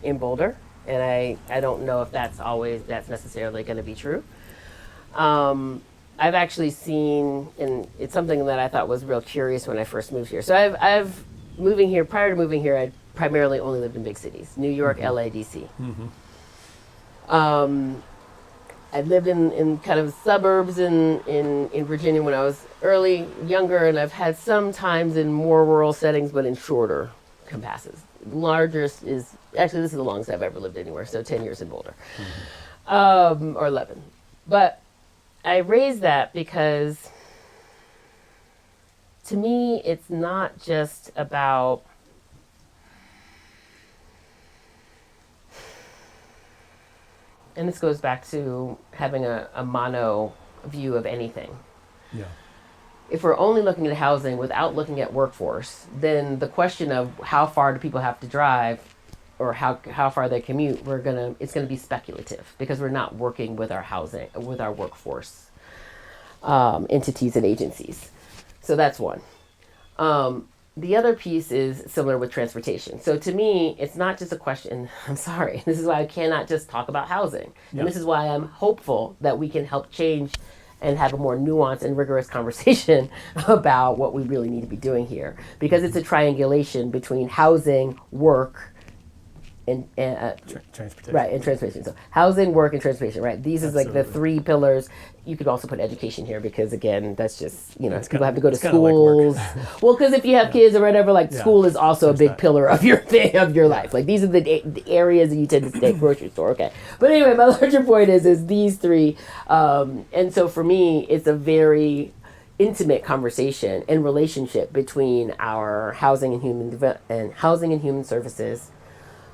in Boulder, and I don't know if that's necessarily going to be true. I've actually seen, and it's something that I thought was real curious when I first moved here. So I've moving here, prior to moving here, I primarily only lived in big cities, New York, LA, DC. I lived in kind of suburbs in Virginia when I was younger, and I've had some times in more rural settings, but in shorter capacities. Largest is, actually this is the longest I've ever lived anywhere, so 10 years in Boulder, or 11. But I raise that because to me, it's not just about and this goes back to having a mono view of anything. Yeah. If we're only looking at housing without looking at workforce, then the question of how far do people have to drive or how far they commute, it's gonna be speculative because we're not working with our workforce entities and agencies. So that's one. The other piece is similar with transportation. So to me, it's not just a question, I'm sorry, this is why I cannot just talk about housing. Yep. And this is why I'm hopeful that we can help change and have a more nuanced and rigorous conversation about what we really need to be doing here. Because it's a triangulation between housing, work, and transportation. Right, and transportation. So housing, work, and transportation, right? These is like the three pillars. You could also put education here because, again, that's just, people have to go to schools. Well, because if you have kids or whatever, school is also a big pillar of your life. Like, these are the areas that you tend to stay, grocery store, okay. But anyway, my larger point is these three. And so for me, it's a very intimate conversation and relationship between our housing and human services,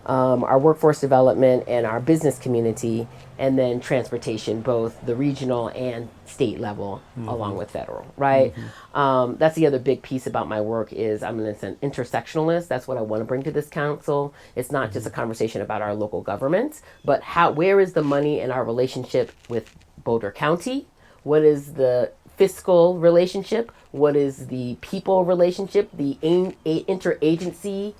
our workforce development and our business community, and then transportation, both the regional and state level, along with federal, right? That's the other big piece about my work is I'm an intersectionalist. That's what I want to bring to this council. It's not just a conversation about our local governments, but where is the money in our relationship with Boulder County? What is the fiscal relationship? What is the people relationship? The interagency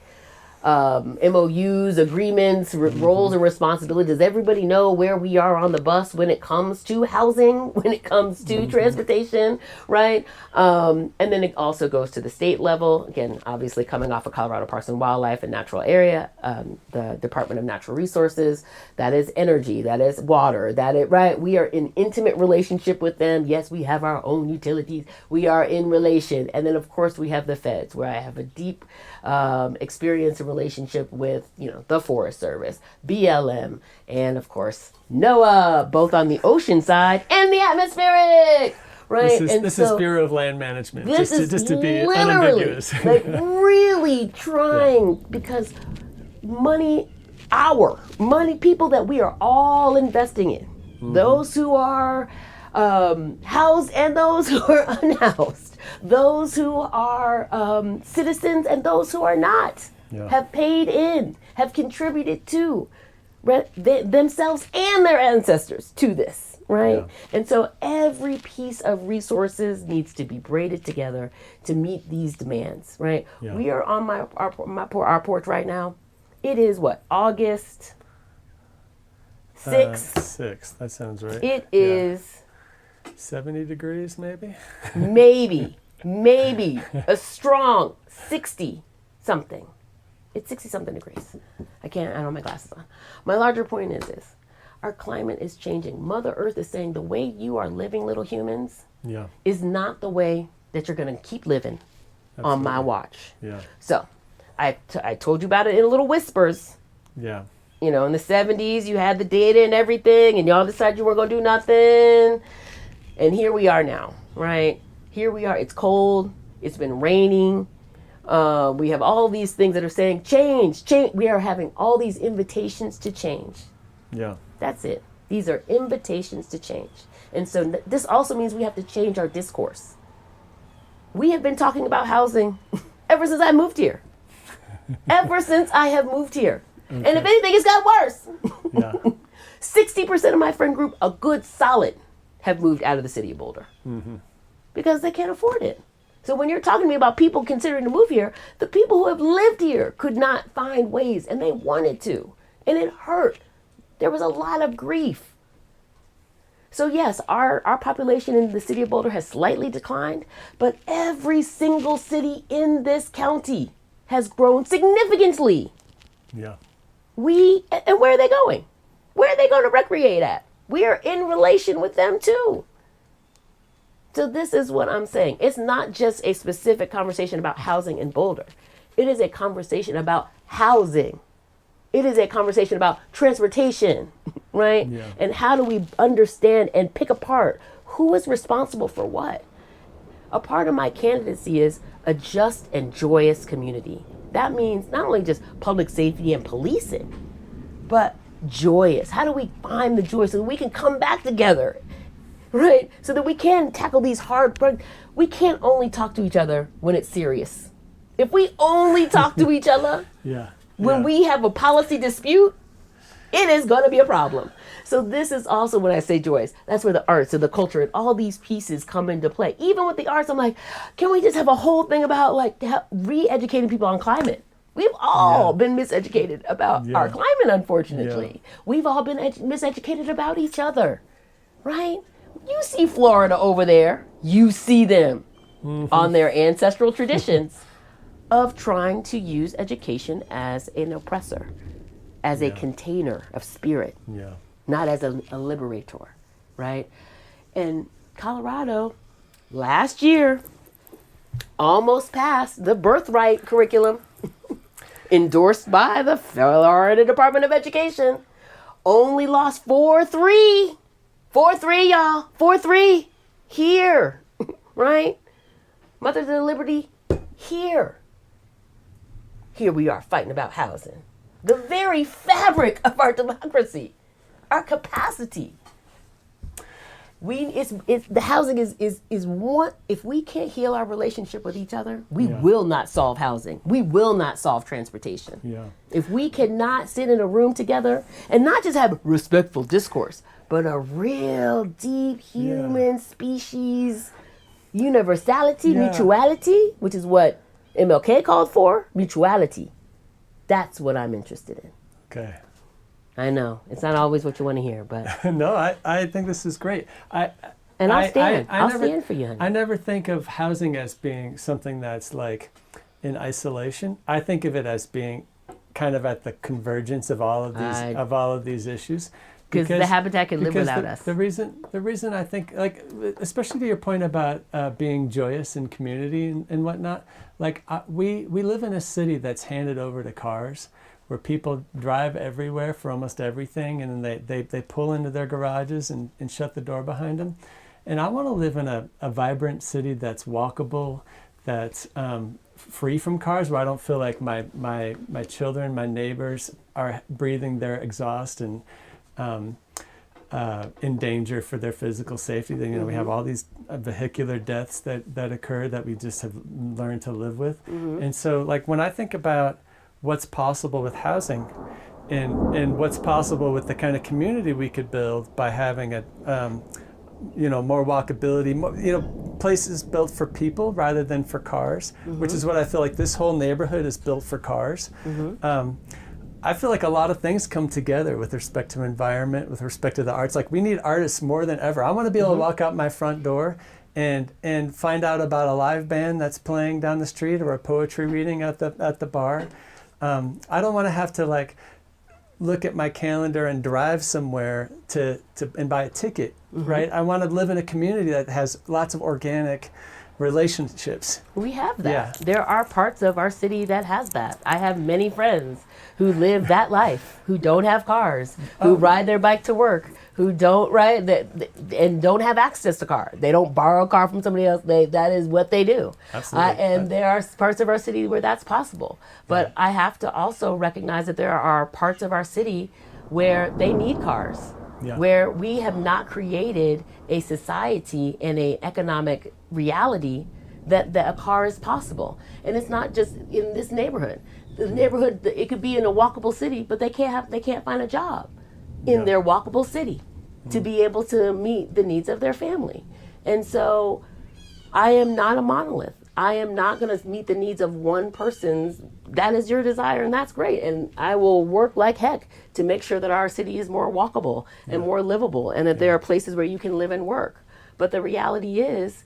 MOUs, agreements, roles and responsibilities. Does everybody know where we are on the bus when it comes to housing, when it comes to transportation, right? And then it also goes to the state level. Again, obviously coming off of Colorado Parks and Wildlife and Natural Area, the Department of Natural Resources, that is energy, that is water, that is, right? We are in intimate relationship with them. Yes, we have our own utilities. We are in relation. And then of course we have the feds, where I have a deep experience and relationship with, the Forest Service, BLM, and of course NOAA, both on the ocean side and the atmospheric. Right. This is Bureau of Land Management. This just to be literally unambiguous. like really trying, because people that we are all investing in, those who are housed and those who are unhoused, those who are citizens and those who are not, have paid in, have contributed to themselves and their ancestors to this, right? Yeah. And so every piece of resources needs to be braided together to meet these demands, right? Yeah. We are on our porch right now. It is what, August 6th? 6th, that sounds right. It is 70 degrees, maybe? maybe a strong 60 something. It's 60 something degrees. I don't have my glasses on. My larger point is this: our climate is changing. Mother Earth is saying the way you are living, little humans, is not the way that you're going to keep living. Absolutely. On my watch. Yeah. So I told you about it in little whispers. Yeah. In the 70s, you had the data and everything, and y'all decided you weren't going to do nothing. And here we are now, right? Here we are. It's cold. It's been raining. We have all these things that are saying, change. We are having all these invitations to change. Yeah. That's it. These are invitations to change. And so this also means we have to change our discourse. We have been talking about housing ever since I moved here. Ever since I have moved here. Okay. And if anything, it's got worse. Yeah. 60% of my friend group, a good solid, have moved out of the city of Boulder. Mm-hmm. Because they can't afford it. So when you're talking to me about people considering to move here, the people who have lived here could not find ways, and they wanted to. And it hurt. There was a lot of grief. So yes, our population in the city of Boulder has slightly declined, but every single city in this county has grown significantly. Yeah. And where are they going? Where are they going to recreate at? We are in relation with them too. So this is what I'm saying. It's not just a specific conversation about housing in Boulder. It is a conversation about housing. It is a conversation about transportation, right? Yeah. And how do we understand and pick apart who is responsible for what? A part of my candidacy is a just and joyous community. That means not only just public safety and policing, but joyous. How do we find the joy so that we can come back together? Right? So that we can tackle these we can't only talk to each other when it's serious. If we only talk to each other when we have a policy dispute, it is going to be a problem. So this is also when I say joyous. That's where the arts and the culture and all these pieces come into play. Even with the arts, I'm like, can we just have a whole thing about re-educating people on climate? We've all been miseducated about our climate, unfortunately. Yeah. We've all been miseducated about each other, right? You see Florida over there. You see them on their ancestral traditions of trying to use education as an oppressor, as a container of spirit, not as a liberator, right? And Colorado, last year, almost passed the birthright curriculum endorsed by the Florida Department of Education. Only lost 4-3. 4-3, y'all. 4-3. Here. Right? Mothers of Liberty. Here. Here we are fighting about housing. The very fabric of our democracy. Our capacity. The housing is one. If we can't heal our relationship with each other, we will not solve housing. We will not solve transportation. Yeah. If we cannot sit in a room together and not just have respectful discourse, but a real deep human species Universality, mutuality, which is what MLK called for, mutuality. That's what I'm interested in. Okay. I know. It's not always what you want to hear, but... No, I think this is great. I'll stand. I'll stand for you, honey. I never think of housing as being something that's like in isolation. I think of it as being kind of at the convergence of all of these issues. Because the habitat can live without us. The reason I think, like, especially to your point about being joyous in community and whatnot, like we live in a city that's handed over to cars, where people drive everywhere for almost everything, and then they pull into their garages and shut the door behind them. And I want to live in a vibrant city that's walkable, that's free from cars, where I don't feel like my children, my neighbors are breathing their exhaust and in danger for their physical safety. Then, we have all these vehicular deaths that occur that we just have learned to live with. And so, like, when I think about what's possible with housing and what's possible with the kind of community we could build by having a more walkability, places built for people rather than for cars, which is what I feel like this whole neighborhood is built for cars. I feel like a lot of things come together with respect to environment, with respect to the arts. Like, we need artists more than ever. I want to be able to walk out my front door and find out about a live band that's playing down the street, or a poetry reading at the bar. I don't want to have to, like, look at my calendar and drive somewhere to and buy a ticket, right? I want to live in a community that has lots of organic relationships. We have that. Yeah. There are parts of our city that has that. I have many friends who live that life, who don't have cars, who ride their bike to work, who don't ride and don't have access to car. They don't borrow a car from somebody else. That is what they do. Absolutely. And there are parts of our city where that's possible. But I have to also recognize that there are parts of our city where they need cars. Yeah. Where we have not created a society and an economic reality that a car is possible. And it's not just in this neighborhood. The neighborhood, it could be in a walkable city, but they can't find a job in their walkable city to be able to meet the needs of their family. And so I am not a monolith. I am not going to meet the needs of one person's. That is your desire, and that's great. And I will work like heck to make sure that our city is more walkable and more livable, and that there are places where you can live and work. But the reality is,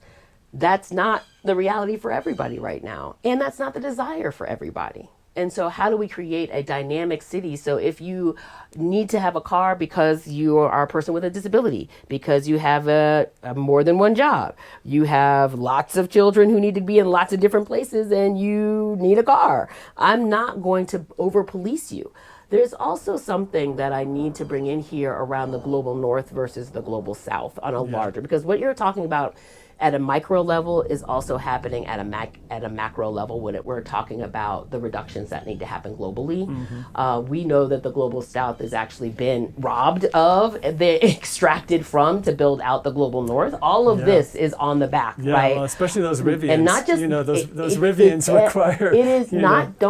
that's not the reality for everybody right now. And that's not the desire for everybody. And so how do we create a dynamic city? So if you need to have a car because you are a person with a disability, because you have a more than one job, you have lots of children who need to be in lots of different places, and you need a car, I'm not going to over police you. There's also something that I need to bring in here around the global north versus the global south on a larger, because what you're talking about at a micro level is also happening at a macro level when we're talking about the reductions that need to happen globally. We know that the global south has actually been robbed of, extracted from to build out the global north. All of this is on the back, right? Well, especially those Rivians. And not just those Rivians require. It is not.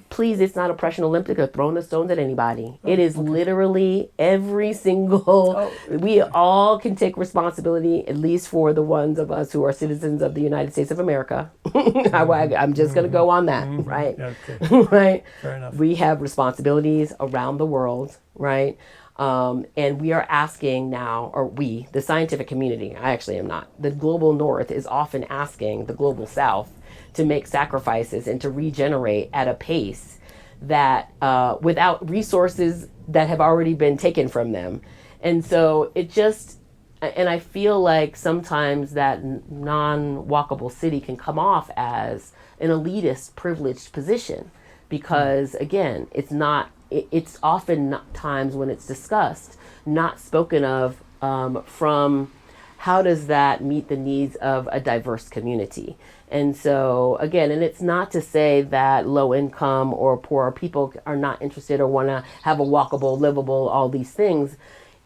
Please. It's not Oppression Olympic or throwing the stones at anybody. It is literally every single. We all can take responsibility, at least for the ones of us who are citizens of the United States of America. I'm just going to go on that, right? Okay. Right. Fair enough. We have responsibilities around the world, right? And we are asking now, or we, the scientific community, I actually am not, the global north is often asking the global south to make sacrifices and to regenerate at a pace that without resources that have already been taken from them. And so it just, and I feel like sometimes that non-walkable city can come off as an elitist, privileged position, because again, it's often not times when it's discussed, not spoken of from how does that meet the needs of a diverse community. And so again, and it's not to say that low income or poor people are not interested or want to have a walkable, livable, all these things.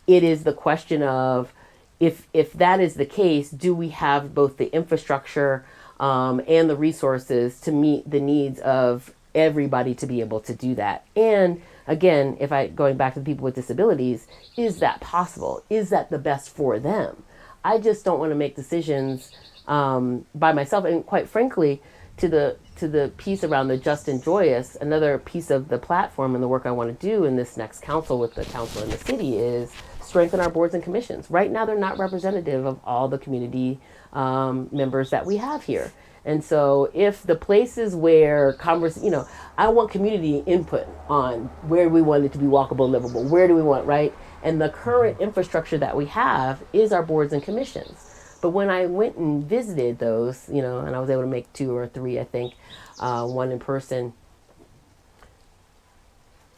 It is the question of, if that is the case, do we have both the infrastructure and the resources to meet the needs of everybody to be able to do that? And again, going back to the people with disabilities, is that possible? Is that the best for them? I just don't want to make decisions by myself. And quite frankly, to the piece around the just and joyous, another piece of the platform and the work I want to do in this next council with the council in the city is strengthen our boards and commissions. Right now, they're not representative of all the community members that we have here. And so if the places where I want community input on where we want it to be walkable, livable, where do we want, right? And the current infrastructure that we have is our boards and commissions. But when I went and visited those, and I was able to make 2 or 3, I think, one in person,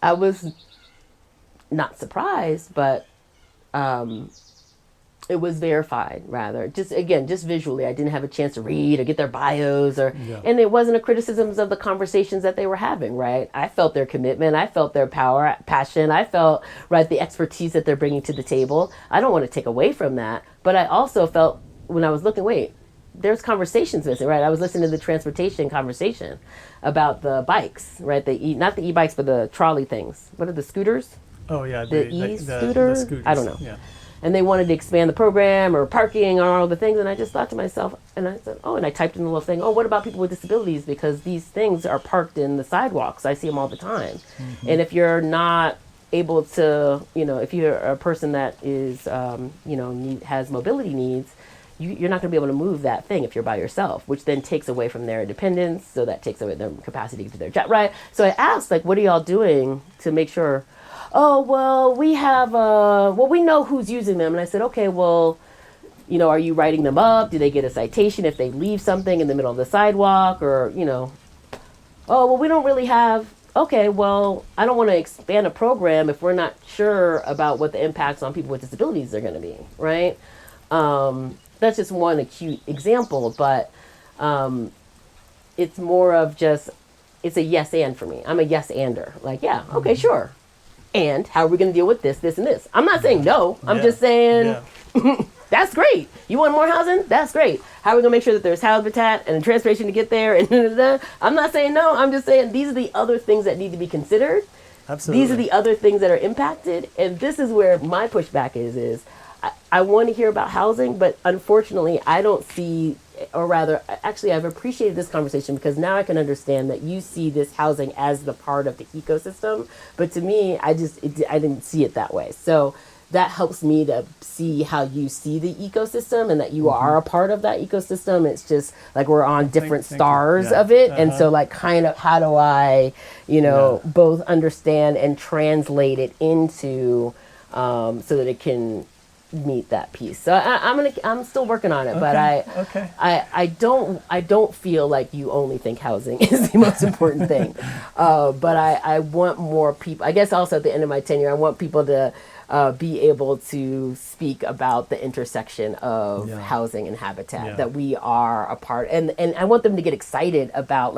I was not surprised, but it was verified, rather. Just visually. I didn't have a chance to read or get their bios, and it wasn't a criticism of the conversations that they were having, right? I felt their commitment. I felt their power, passion. I felt, right, the expertise that they're bringing to the table. I don't want to take away from that, but I also felt when I was looking, there's conversations missing, right? I was listening to the transportation conversation about the bikes, right? Not the e-bikes, but the trolley things. What are the scooters? Oh yeah, the e-scooter? scooters. I don't know. Yeah. And they wanted to expand the program or parking or all the things. And I just thought to myself, and I said, and I typed in the little thing, what about people with disabilities? Because these things are parked in the sidewalks. I see them all the time. Mm-hmm. And if you're not able to, if you're a person that is, has mobility needs, you're not going to be able to move that thing if you're by yourself, which then takes away from their independence. So that takes away their capacity to do their job, right? So I asked, what are y'all doing to make sure? Oh, well, we have, we know who's using them. And I said, okay, well, are you writing them up? Do they get a citation if they leave something in the middle of the sidewalk? Or, oh, well, we don't really have, okay, well, I don't want to expand a program if we're not sure about what the impacts on people with disabilities are going to be, right? That's just one acute example, but it's more of just, it's a yes and for me. I'm a yes ander. Okay, sure. And how are we going to deal with this, this, and this? I'm not saying no. I'm just saying, that's great. You want more housing? That's great. How are we going to make sure that there's habitat and transportation to get there? And I'm not saying no. I'm just saying these are the other things that need to be considered. Absolutely. These are the other things that are impacted. And this is where my pushback is I want to hear about housing, but unfortunately, I don't see, or rather, actually, I've appreciated this conversation because now I can understand that you see this housing as the part of the ecosystem. But to me, I didn't see it that way. So that helps me to see how you see the ecosystem and that you are a part of that ecosystem. It's just like we're on different stars of it. And so kind of how do I, both understand and translate it into so that it can meet that piece. So I'm still working on it, but I don't feel like you only think housing is the most important thing. But I want more people. I guess also at the end of my tenure, I want people to be able to speak about the intersection of housing and habitat, that we are a part, and I want them to get excited about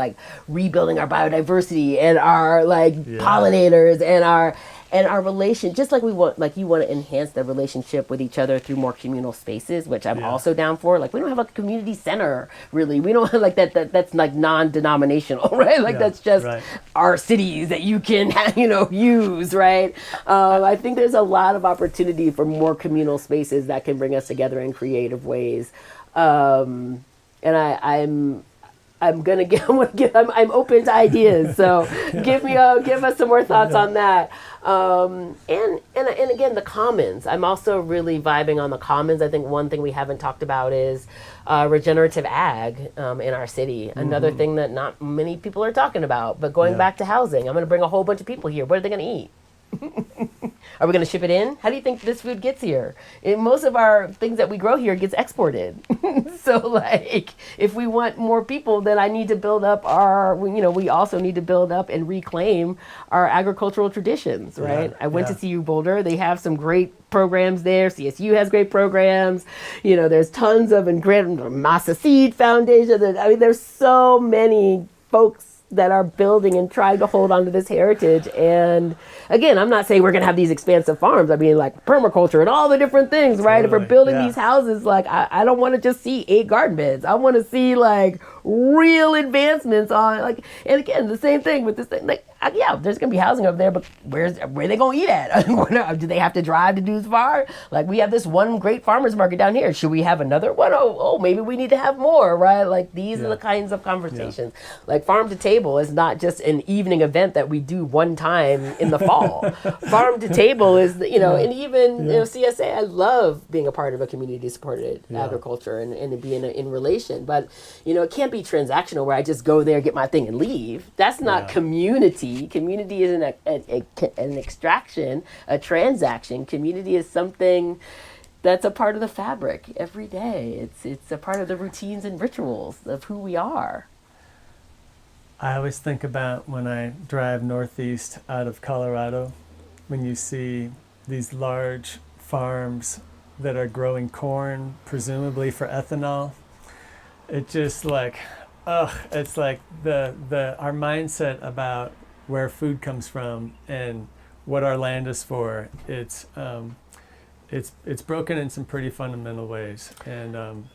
rebuilding our biodiversity and our pollinators and our relation, just like we want, you want to enhance the relationship with each other through more communal spaces, which I'm also down for. We don't have a community center, really. We don't have that's non-denominational, right? That's just our cities that you can, use, right? I think there's a lot of opportunity for more communal spaces that can bring us together in creative ways. And I'm open to ideas. So give us some more thoughts on that. And again, the commons. I'm also really vibing on the commons. I think one thing we haven't talked about is regenerative ag in our city. Another thing that not many people are talking about. But going back to housing, I'm going to bring a whole bunch of people here. What are they going to eat? Are we going to ship it in? How do you think this food gets here? Most of our things that we grow here gets exported. So if we want more people, then I need to build up we also need to build up and reclaim our agricultural traditions, right? I went to South Boulder. They have some great programs there. CSU has great programs. There's tons of Masa Seed Foundation. There's so many folks that are building and trying to hold on to this heritage. And again, I'm not saying we're going to have these expansive farms. I mean, permaculture and all the different things, right? If we're building these houses, I don't want to just see 8 garden beds. I want to see real advancements on and again, the same thing with this thing. yeah, there's gonna be housing up there, but where are they gonna eat at? Do they have to drive to do far? Like, we have this one great farmers market down here. Should we have another one? Oh, maybe we need to have more, right? Like, these are the kinds of conversations. Like, farm to table is not just an evening event that we do one time in the fall. Farm to table is, and even CSA. I love being a part of a community supported agriculture and being in relation, but it can't be transactional where I just go there, get my thing, and leave. That's not community. Community isn't an extraction, a transaction. Community is something that's a part of the fabric every day. It's a part of the routines and rituals of who we are. I always think about when I drive northeast out of Colorado, when you see these large farms that are growing corn, presumably for ethanol. It just it's like our mindset about where food comes from and what our land is for. It's broken in some pretty fundamental ways, and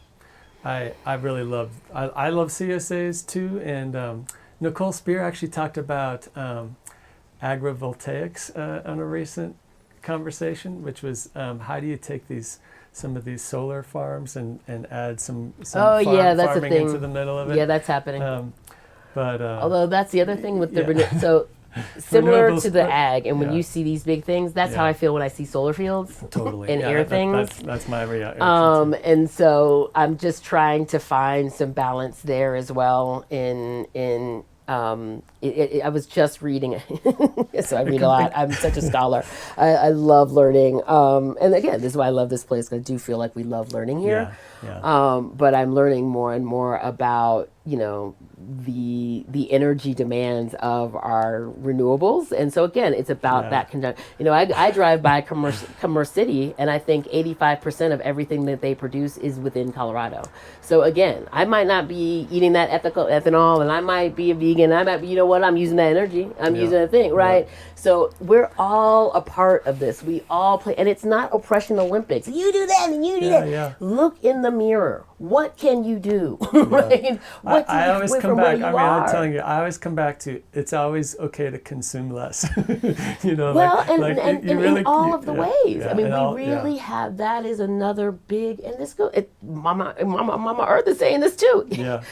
I really love CSAs too. And Nicole Spear actually talked about agrivoltaics on a recent conversation, which was how do you take some of these solar farms and add some that's farming a thing into the middle of it. Yeah, that's happening. Although that's the other thing with so similar Renewables, to the ag, and when you see these big things, that's how I feel when I see solar fields totally and air things. That's my reaction. And so I'm just trying to find some balance there as well. I was just reading, so I read a lot. I'm such a scholar. I love learning. And again, this is why I love this place, because I do feel like we love learning here. But I'm learning more and more about, the energy demands of our renewables. And so again, it's about that conjunction. I drive by Commerce City, and I think 85% of everything that they produce is within Colorado. So again, I might not be eating that ethical ethanol, and I might be a vegan. I might be, I'm using that energy. I'm using that thing, right? So we're all a part of this. We all play, and it's not oppression Olympics. You do that and you do that. Yeah. Look in the mirror. What can you do? Right? What I always come back. I'm telling you, I always come back to it's always okay to consume less. In all of the ways. I mean, we really have. That is another big, and this goes. Mama Earth is saying this too. Yeah.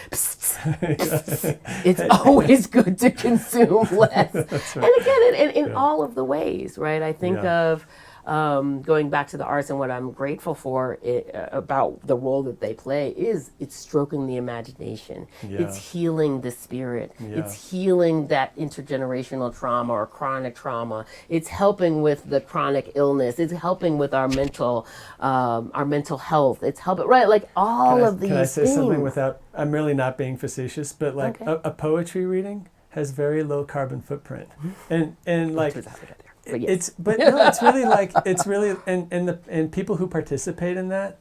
It's always good to consume less. That's right. And again, in all of the ways, right? I think of. Going back to the arts, and what I'm grateful for about the role that they play is it's stroking the imagination. It's healing the spirit. It's healing that intergenerational trauma or chronic trauma. It's helping with the chronic illness. It's helping with our mental health. It's helping, right? Like all of these things. Can I say something without, I'm really not being facetious, but like a poetry reading has very low carbon footprint. And like, it's really and people who participate in that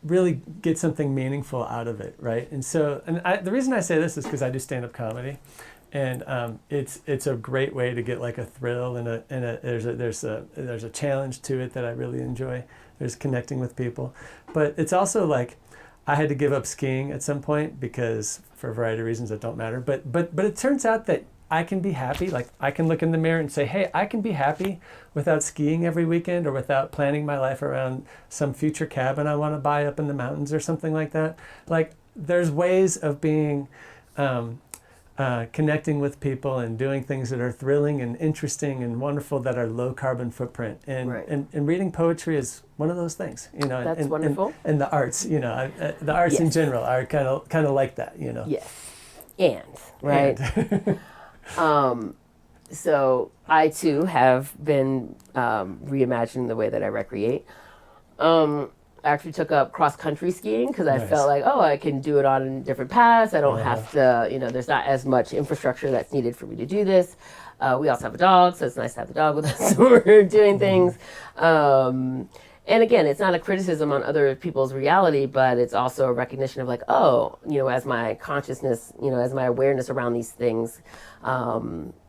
really get something meaningful out of it, right? And so, the reason I say this is because I do stand-up comedy, and it's a great way to get like a thrill and there's a challenge to it that I really enjoy. There's connecting with people, but it's also like I had to give up skiing at some point because for a variety of reasons that don't matter. But it turns out that I can be happy. Like I can look in the mirror and say, hey, I can be happy without skiing every weekend or without planning my life around some future cabin I want to buy up in the mountains or something like that. Like there's ways of being connecting with people and doing things that are thrilling and interesting and wonderful that are low carbon footprint. And reading poetry is one of those things, That's wonderful. And the arts, the arts in general are kind of like that, Yes. And, right? So I too have been reimagining the way that I recreate. I actually took up cross-country skiing because I felt like, I can do it on different paths. I don't have to, there's not as much infrastructure that's needed for me to do this. We also have a dog, so it's nice to have the dog with us when we're doing things. And again, it's not a criticism on other people's reality, but it's also a recognition of like, as my consciousness, as my awareness around these things,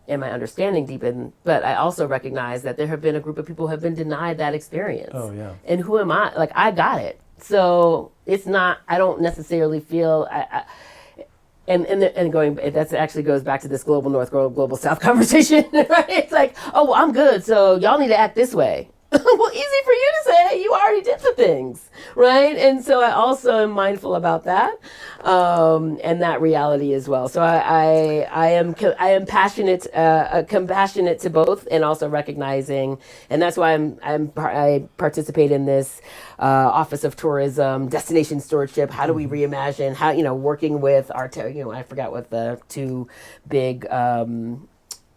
and my understanding deepen. But I also recognize that there have been a group of people who have been denied that experience. Oh, yeah. And who am I? Like, I got it. So it's not, I don't necessarily feel, and going, that actually goes back to this global north, global south conversation, right? It's like, oh, well, I'm good, so y'all need to act this way. Well, easy for you to say. You already did the things, right? And so I also am mindful about that, and that reality as well. So I am passionate, compassionate to both, and also recognizing, and that's why I participate in this Office of Tourism, Destination Stewardship. How do we reimagine? How, working with our, I forgot what the two big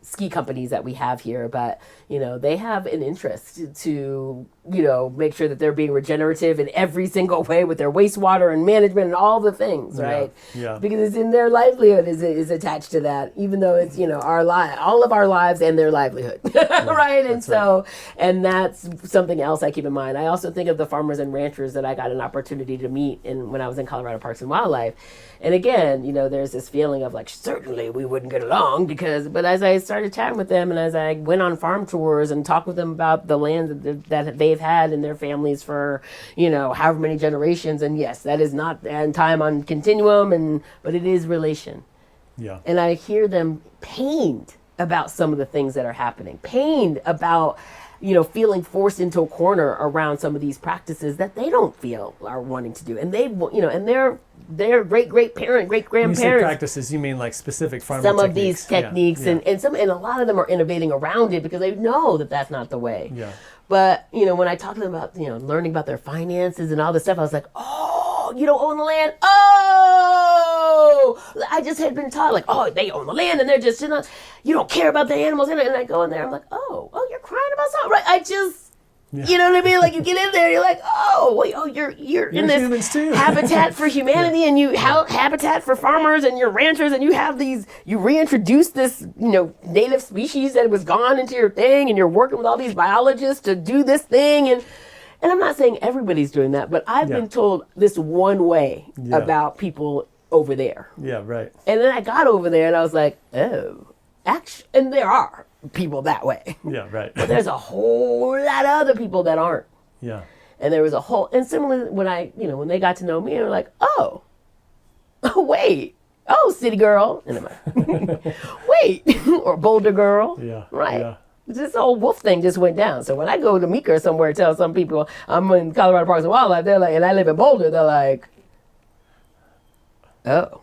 ski companies that we have here, but they have an interest to make sure that they're being regenerative in every single way with their wastewater and management and all the things, right? Yeah. Because it's in their livelihood is attached to that, even though it's all of our lives and their livelihood, right? And so, and that's something else I keep in mind. I also think of the farmers and ranchers that I got an opportunity to meet when I was in Colorado Parks and Wildlife. And again, there's this feeling of like, certainly we wouldn't get along but as I started chatting with them and as I went on farm tours and talked with them about the land that they've had in their families for, however many generations. And yes, that is not and time on continuum, but it is relation. Yeah. And I hear them pained about some of the things that are happening, pained about, feeling forced into a corner around some of these practices that they don't feel are wanting to do. And they, and their great-great-parent, great-grandparents. When you say practices, you mean like specific farming some techniques. of these techniques, yeah. and a lot of them are innovating around it because they know that that's not the way. Yeah. But, when I talk to them about, learning about their finances and all this stuff, I was like, oh, you don't own the land? Oh! I just had been taught, like, oh, they own the land and they're just, you don't care about the animals. And I go in there, I'm like, oh, you're crying about something, right? You know what I mean? Like, you get in there, you're like, you're in this humans too. Habitat for Humanity, and you habitat for farmers, and you're ranchers, and you reintroduce this, native species that was gone into your thing, and you're working with all these biologists to do this thing, and I'm not saying everybody's doing that, but I've been told this one way about people over there. Yeah, right. And then I got over there, and I was like, oh, actually, and there are people that way. Yeah, right. But there's a whole lot of other people that aren't. Yeah. And there was and similarly when they got to know me, they were like, oh, wait, city girl. And I'm like, wait, or Boulder girl. Yeah. Right. Yeah. This whole wolf thing just went down. So when I go to Meeker somewhere and tell some people I'm in Colorado Parks and Wildlife, they're like, and I live in Boulder, they're like, oh.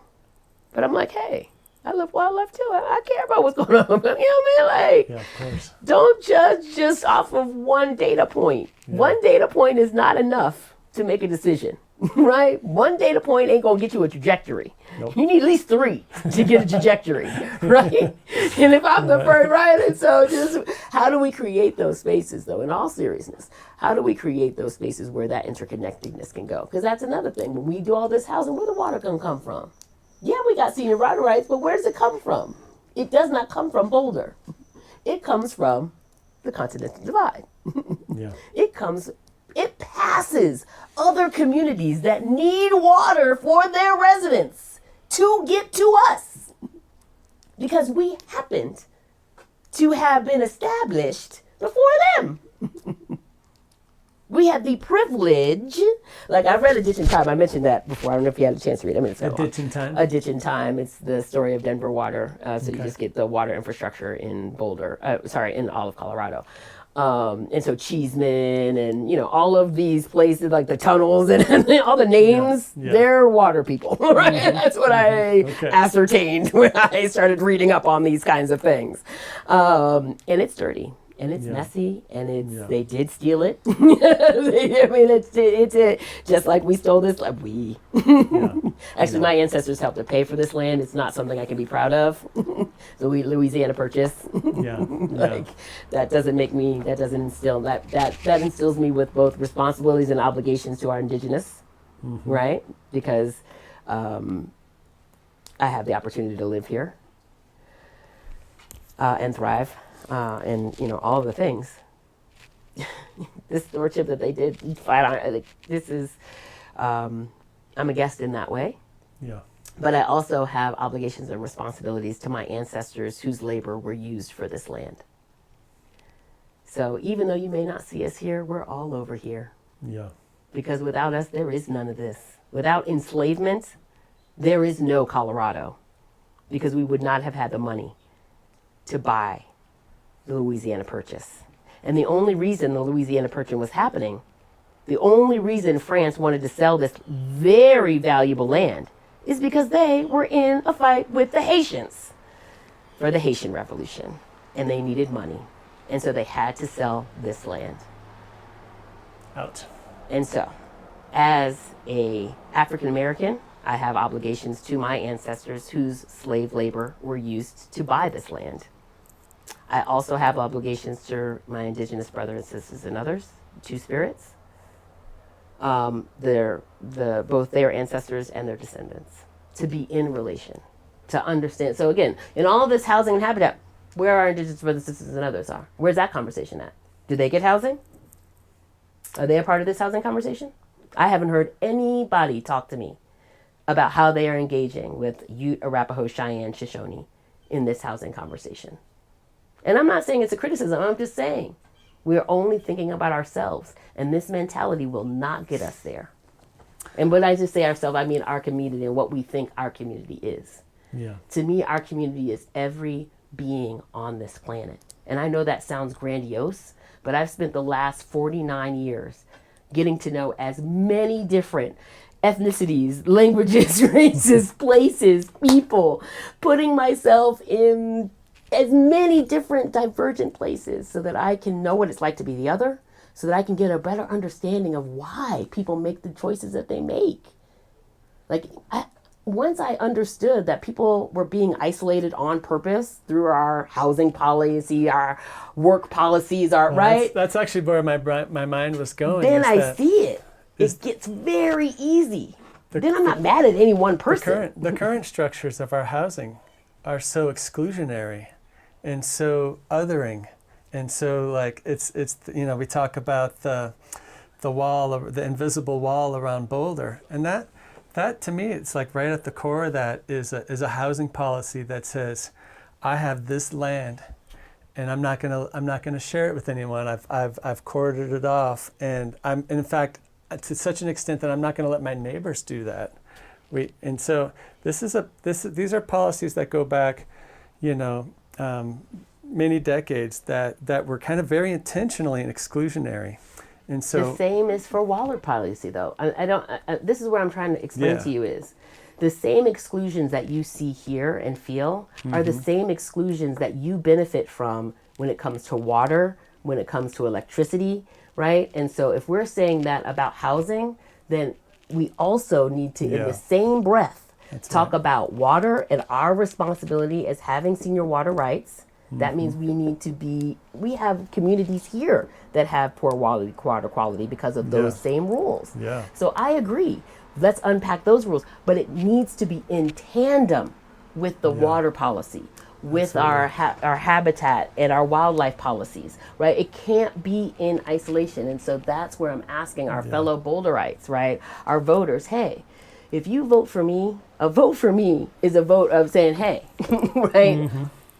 But I'm like, hey, I love wildlife too. I care about what's going on. You know what I mean? Like, yeah, of course. Don't judge just off of one data point. Yeah. One data point is not enough to make a decision, right? One data point ain't gonna get you a trajectory. Nope. You need at least 3 to get a trajectory, right? And if I'm the first, right? And so just how do we create those spaces, though, in all seriousness? How do we create those spaces where that interconnectedness can go? Because that's another thing. When we do all this housing, where the water gonna come from? Yeah, we got senior water rights, but where does it come from? It does not come from Boulder. It comes from the Continental Divide. Yeah. It passes other communities that need water for their residents to get to us. Because we happened to have been established before them. We had the privilege, like I read A Ditch in Time. I mentioned that before. I don't know if you had a chance to read it. I mean, it's A Ditch in Time? A Ditch in Time. It's the story of Denver water. So you just get the water infrastructure in Boulder, in all of Colorado. And so Cheeseman and, all of these places like the tunnels and all the names, they're water people, right? Mm-hmm. That's what I ascertained when I started reading up on these kinds of things. And it's dirty. And it's messy, and they did steal it. I mean, it's just like we stole this. Like we, actually, my ancestors helped to pay for this land. It's not something I can be proud of. The Louisiana Purchase. That doesn't make me. That doesn't instill that instills me with both responsibilities and obligations to our indigenous, right? Because I have the opportunity to live here and thrive. And all of the things. This stewardship that they did, this is, I'm a guest in that way. Yeah. But I also have obligations and responsibilities to my ancestors whose labor were used for this land. So even though you may not see us here, we're all over here. Yeah. Because without us, there is none of this. Without enslavement, there is no Colorado. because we would not have had the money to buy the Louisiana Purchase. And the only reason the Louisiana Purchase was happening, the only reason France wanted to sell this very valuable land is because they were in a fight with the Haitians for the Haitian Revolution. And they needed money. And so they had to sell this land. Ouch. And so, as a African American, I have obligations to my ancestors whose slave labor were used to buy this land. I also have obligations to my indigenous brothers and sisters and others, two spirits, both their ancestors and their descendants, to be in relation, to understand. So again, in all this housing and habitat, where our indigenous brothers, sisters, and others are, where's that conversation at? Do they get housing? Are they a part of this housing conversation? I haven't heard anybody talk to me about how they are engaging with Ute, Arapaho, Cheyenne, Shoshone in this housing conversation. And I'm not saying it's a criticism. I'm just saying we're only thinking about ourselves. And this mentality will not get us there. And when I just say ourselves, I mean our community and what we think our community is. Yeah. To me, our community is every being on this planet. And I know that sounds grandiose, but I've spent the last 49 years getting to know as many different ethnicities, languages, races, places, people, putting myself in as many different divergent places so that I can know what it's like to be the other, so that I can get a better understanding of why people make the choices that they make. Like, once I understood that people were being isolated on purpose through our housing policy, our work policies, right? That's actually where my mind was going. Then I see it. It gets very easy. Then I'm not mad at any one person. The current structures of our housing are so exclusionary and so othering. And so like it's we talk about the wall, the invisible wall around Boulder, and that to me, it's like right at the core of that is a housing policy that says, I have this land, and I'm not gonna share it with anyone. I've corded it off, and I'm in fact to such an extent that I'm not gonna let my neighbors do that. And so these are policies that go back, many decades that were kind of very intentionally and exclusionary. And so the same is for Waller policy, though. This is what I'm trying to explain to you is the same exclusions that you see here and feel are the same exclusions that you benefit from when it comes to water, when it comes to electricity, right? And so if we're saying that about housing, then we also need to, in the same breath, talk about water and our responsibility as having senior water rights. That means we have communities here that have poor water quality because of those same rules. Yeah. So I agree. Let's unpack those rules, but it needs to be in tandem with the water policy, with our habitat and our wildlife policies, right? It can't be in isolation. And so that's where I'm asking our fellow Boulderites, right? Our voters, hey, if you vote for me, a vote for me is a vote of saying, hey, right?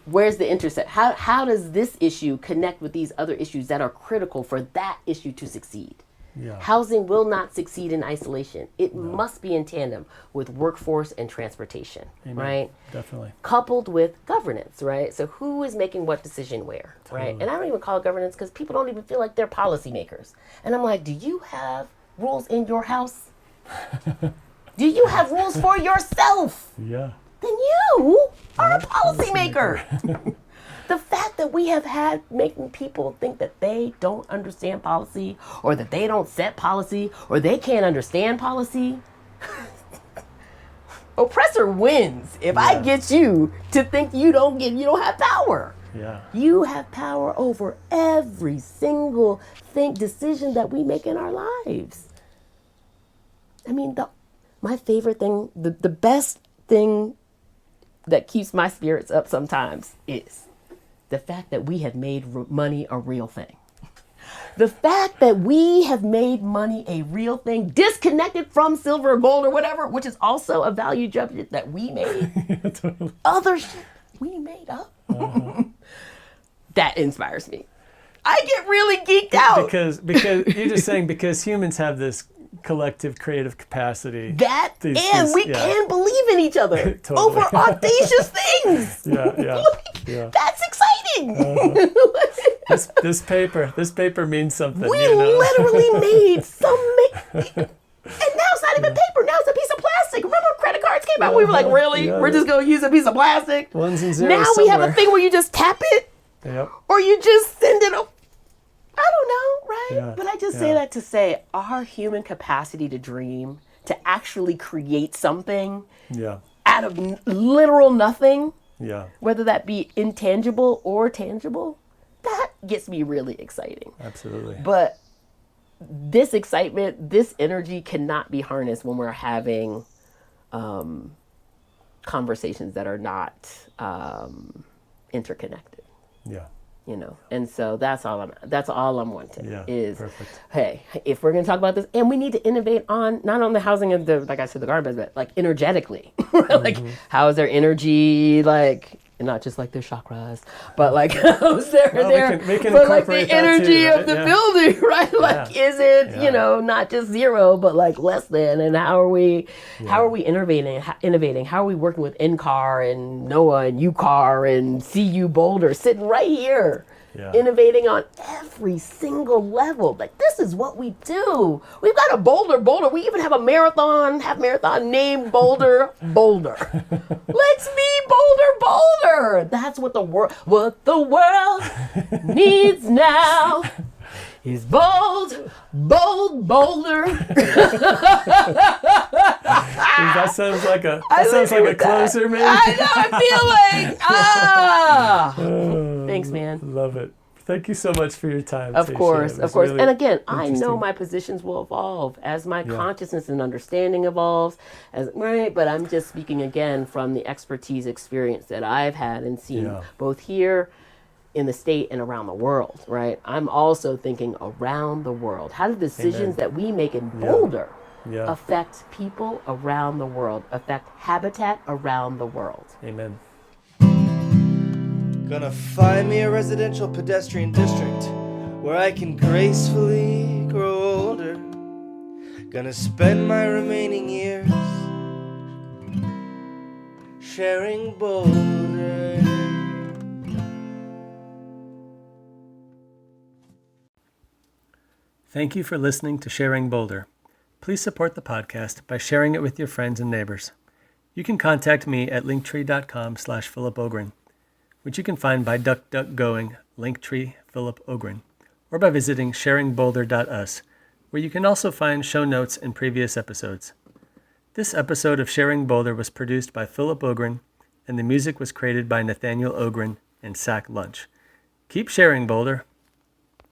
Where's the intersect? How does this issue connect with these other issues that are critical for that issue to succeed? Yeah. Housing will not succeed in isolation. It must be in tandem with workforce and transportation, right? Definitely. Coupled with governance, right? So who is making what decision where, right? And I don't even call it governance because people don't even feel like they're policymakers. And I'm like, do you have rules in your house? Do you have rules for yourself? Yeah. Then you are a policymaker. The fact that we have had making people think that they don't understand policy or that they don't set policy or they can't understand policy, oppressor wins. If I get you to think you don't have power. Yeah. You have power over every single decision that we make in our lives. I mean, my favorite thing, the best thing that keeps my spirits up sometimes is the fact that we have made money a real thing. The fact that we have made money a real thing, disconnected from silver or gold or whatever, which is also a value judgment that we made. Totally. Other shit we made up. That inspires me. I get really geeked out. Because you're just saying because humans have this collective creative capacity. We can believe in each other Totally. over audacious things. Yeah. That's exciting. This paper means something. We literally made and now it's not even paper. Now it's a piece of plastic. Remember when credit cards came out? We were like, really? Yeah. We're just going to use a piece of plastic? Ones and zeros Now we have a somewhere. thing where you just tap it Yep. or you just send it up. I don't know, right? Yeah. But I just say that to say our human capacity to dream, to actually create something Yeah. out of literal nothing, Yeah. whether that be intangible or tangible, that gets me really exciting. Absolutely. But this excitement, this energy cannot be harnessed when we're having conversations that are not interconnected. Yeah. And so that's all I'm wanting is, perfect. hey, if we're going to talk about this, and we need to innovate on, not on the housing of the, like I said, the garbage, but like energetically, like how is their energy, like, and not just like their chakras, but like how's their, we can but like the incorporate that energy too, right? of the building, right? Like, is it, not just zero, but like less than, and how are we innovating? How are we working with NCAR and NOAA and UCAR and CU Boulder sitting right here? Innovating on every single level. Like, this is what we do. We've got a Boulder. We even have a half marathon named Boulder. Let's be Boulder. That's what the world needs now is bold Boulder. That sounds like a closer, maybe. I feel like, thanks, man. Love it. Thank you so much for your time. Of Taishya. course. Really And again, I know interesting. my positions will evolve as my consciousness and understanding evolves, but I'm just speaking again from the expertise experience that I've had and seen both here in the state and around the world, right? I'm also thinking around the world. How do decisions that we make in Boulder affect people around the world, affect habitat around the world? Amen. Gonna find me a residential pedestrian district where I can gracefully grow older. Gonna spend my remaining years sharing Boulder. Thank you for listening to Sharing Boulder. Please support the podcast by sharing it with your friends and neighbors. You can contact me at linktree.com/PhilipOgren, which you can find by DuckDuckGoing Linktree Philip Ogren, or by visiting sharingboulder.us, where you can also find show notes and previous episodes. This episode of Sharing Boulder was produced by Philip Ogren, and the music was created by Nathaniel Ogren and Sack Lunch. Keep sharing, Boulder.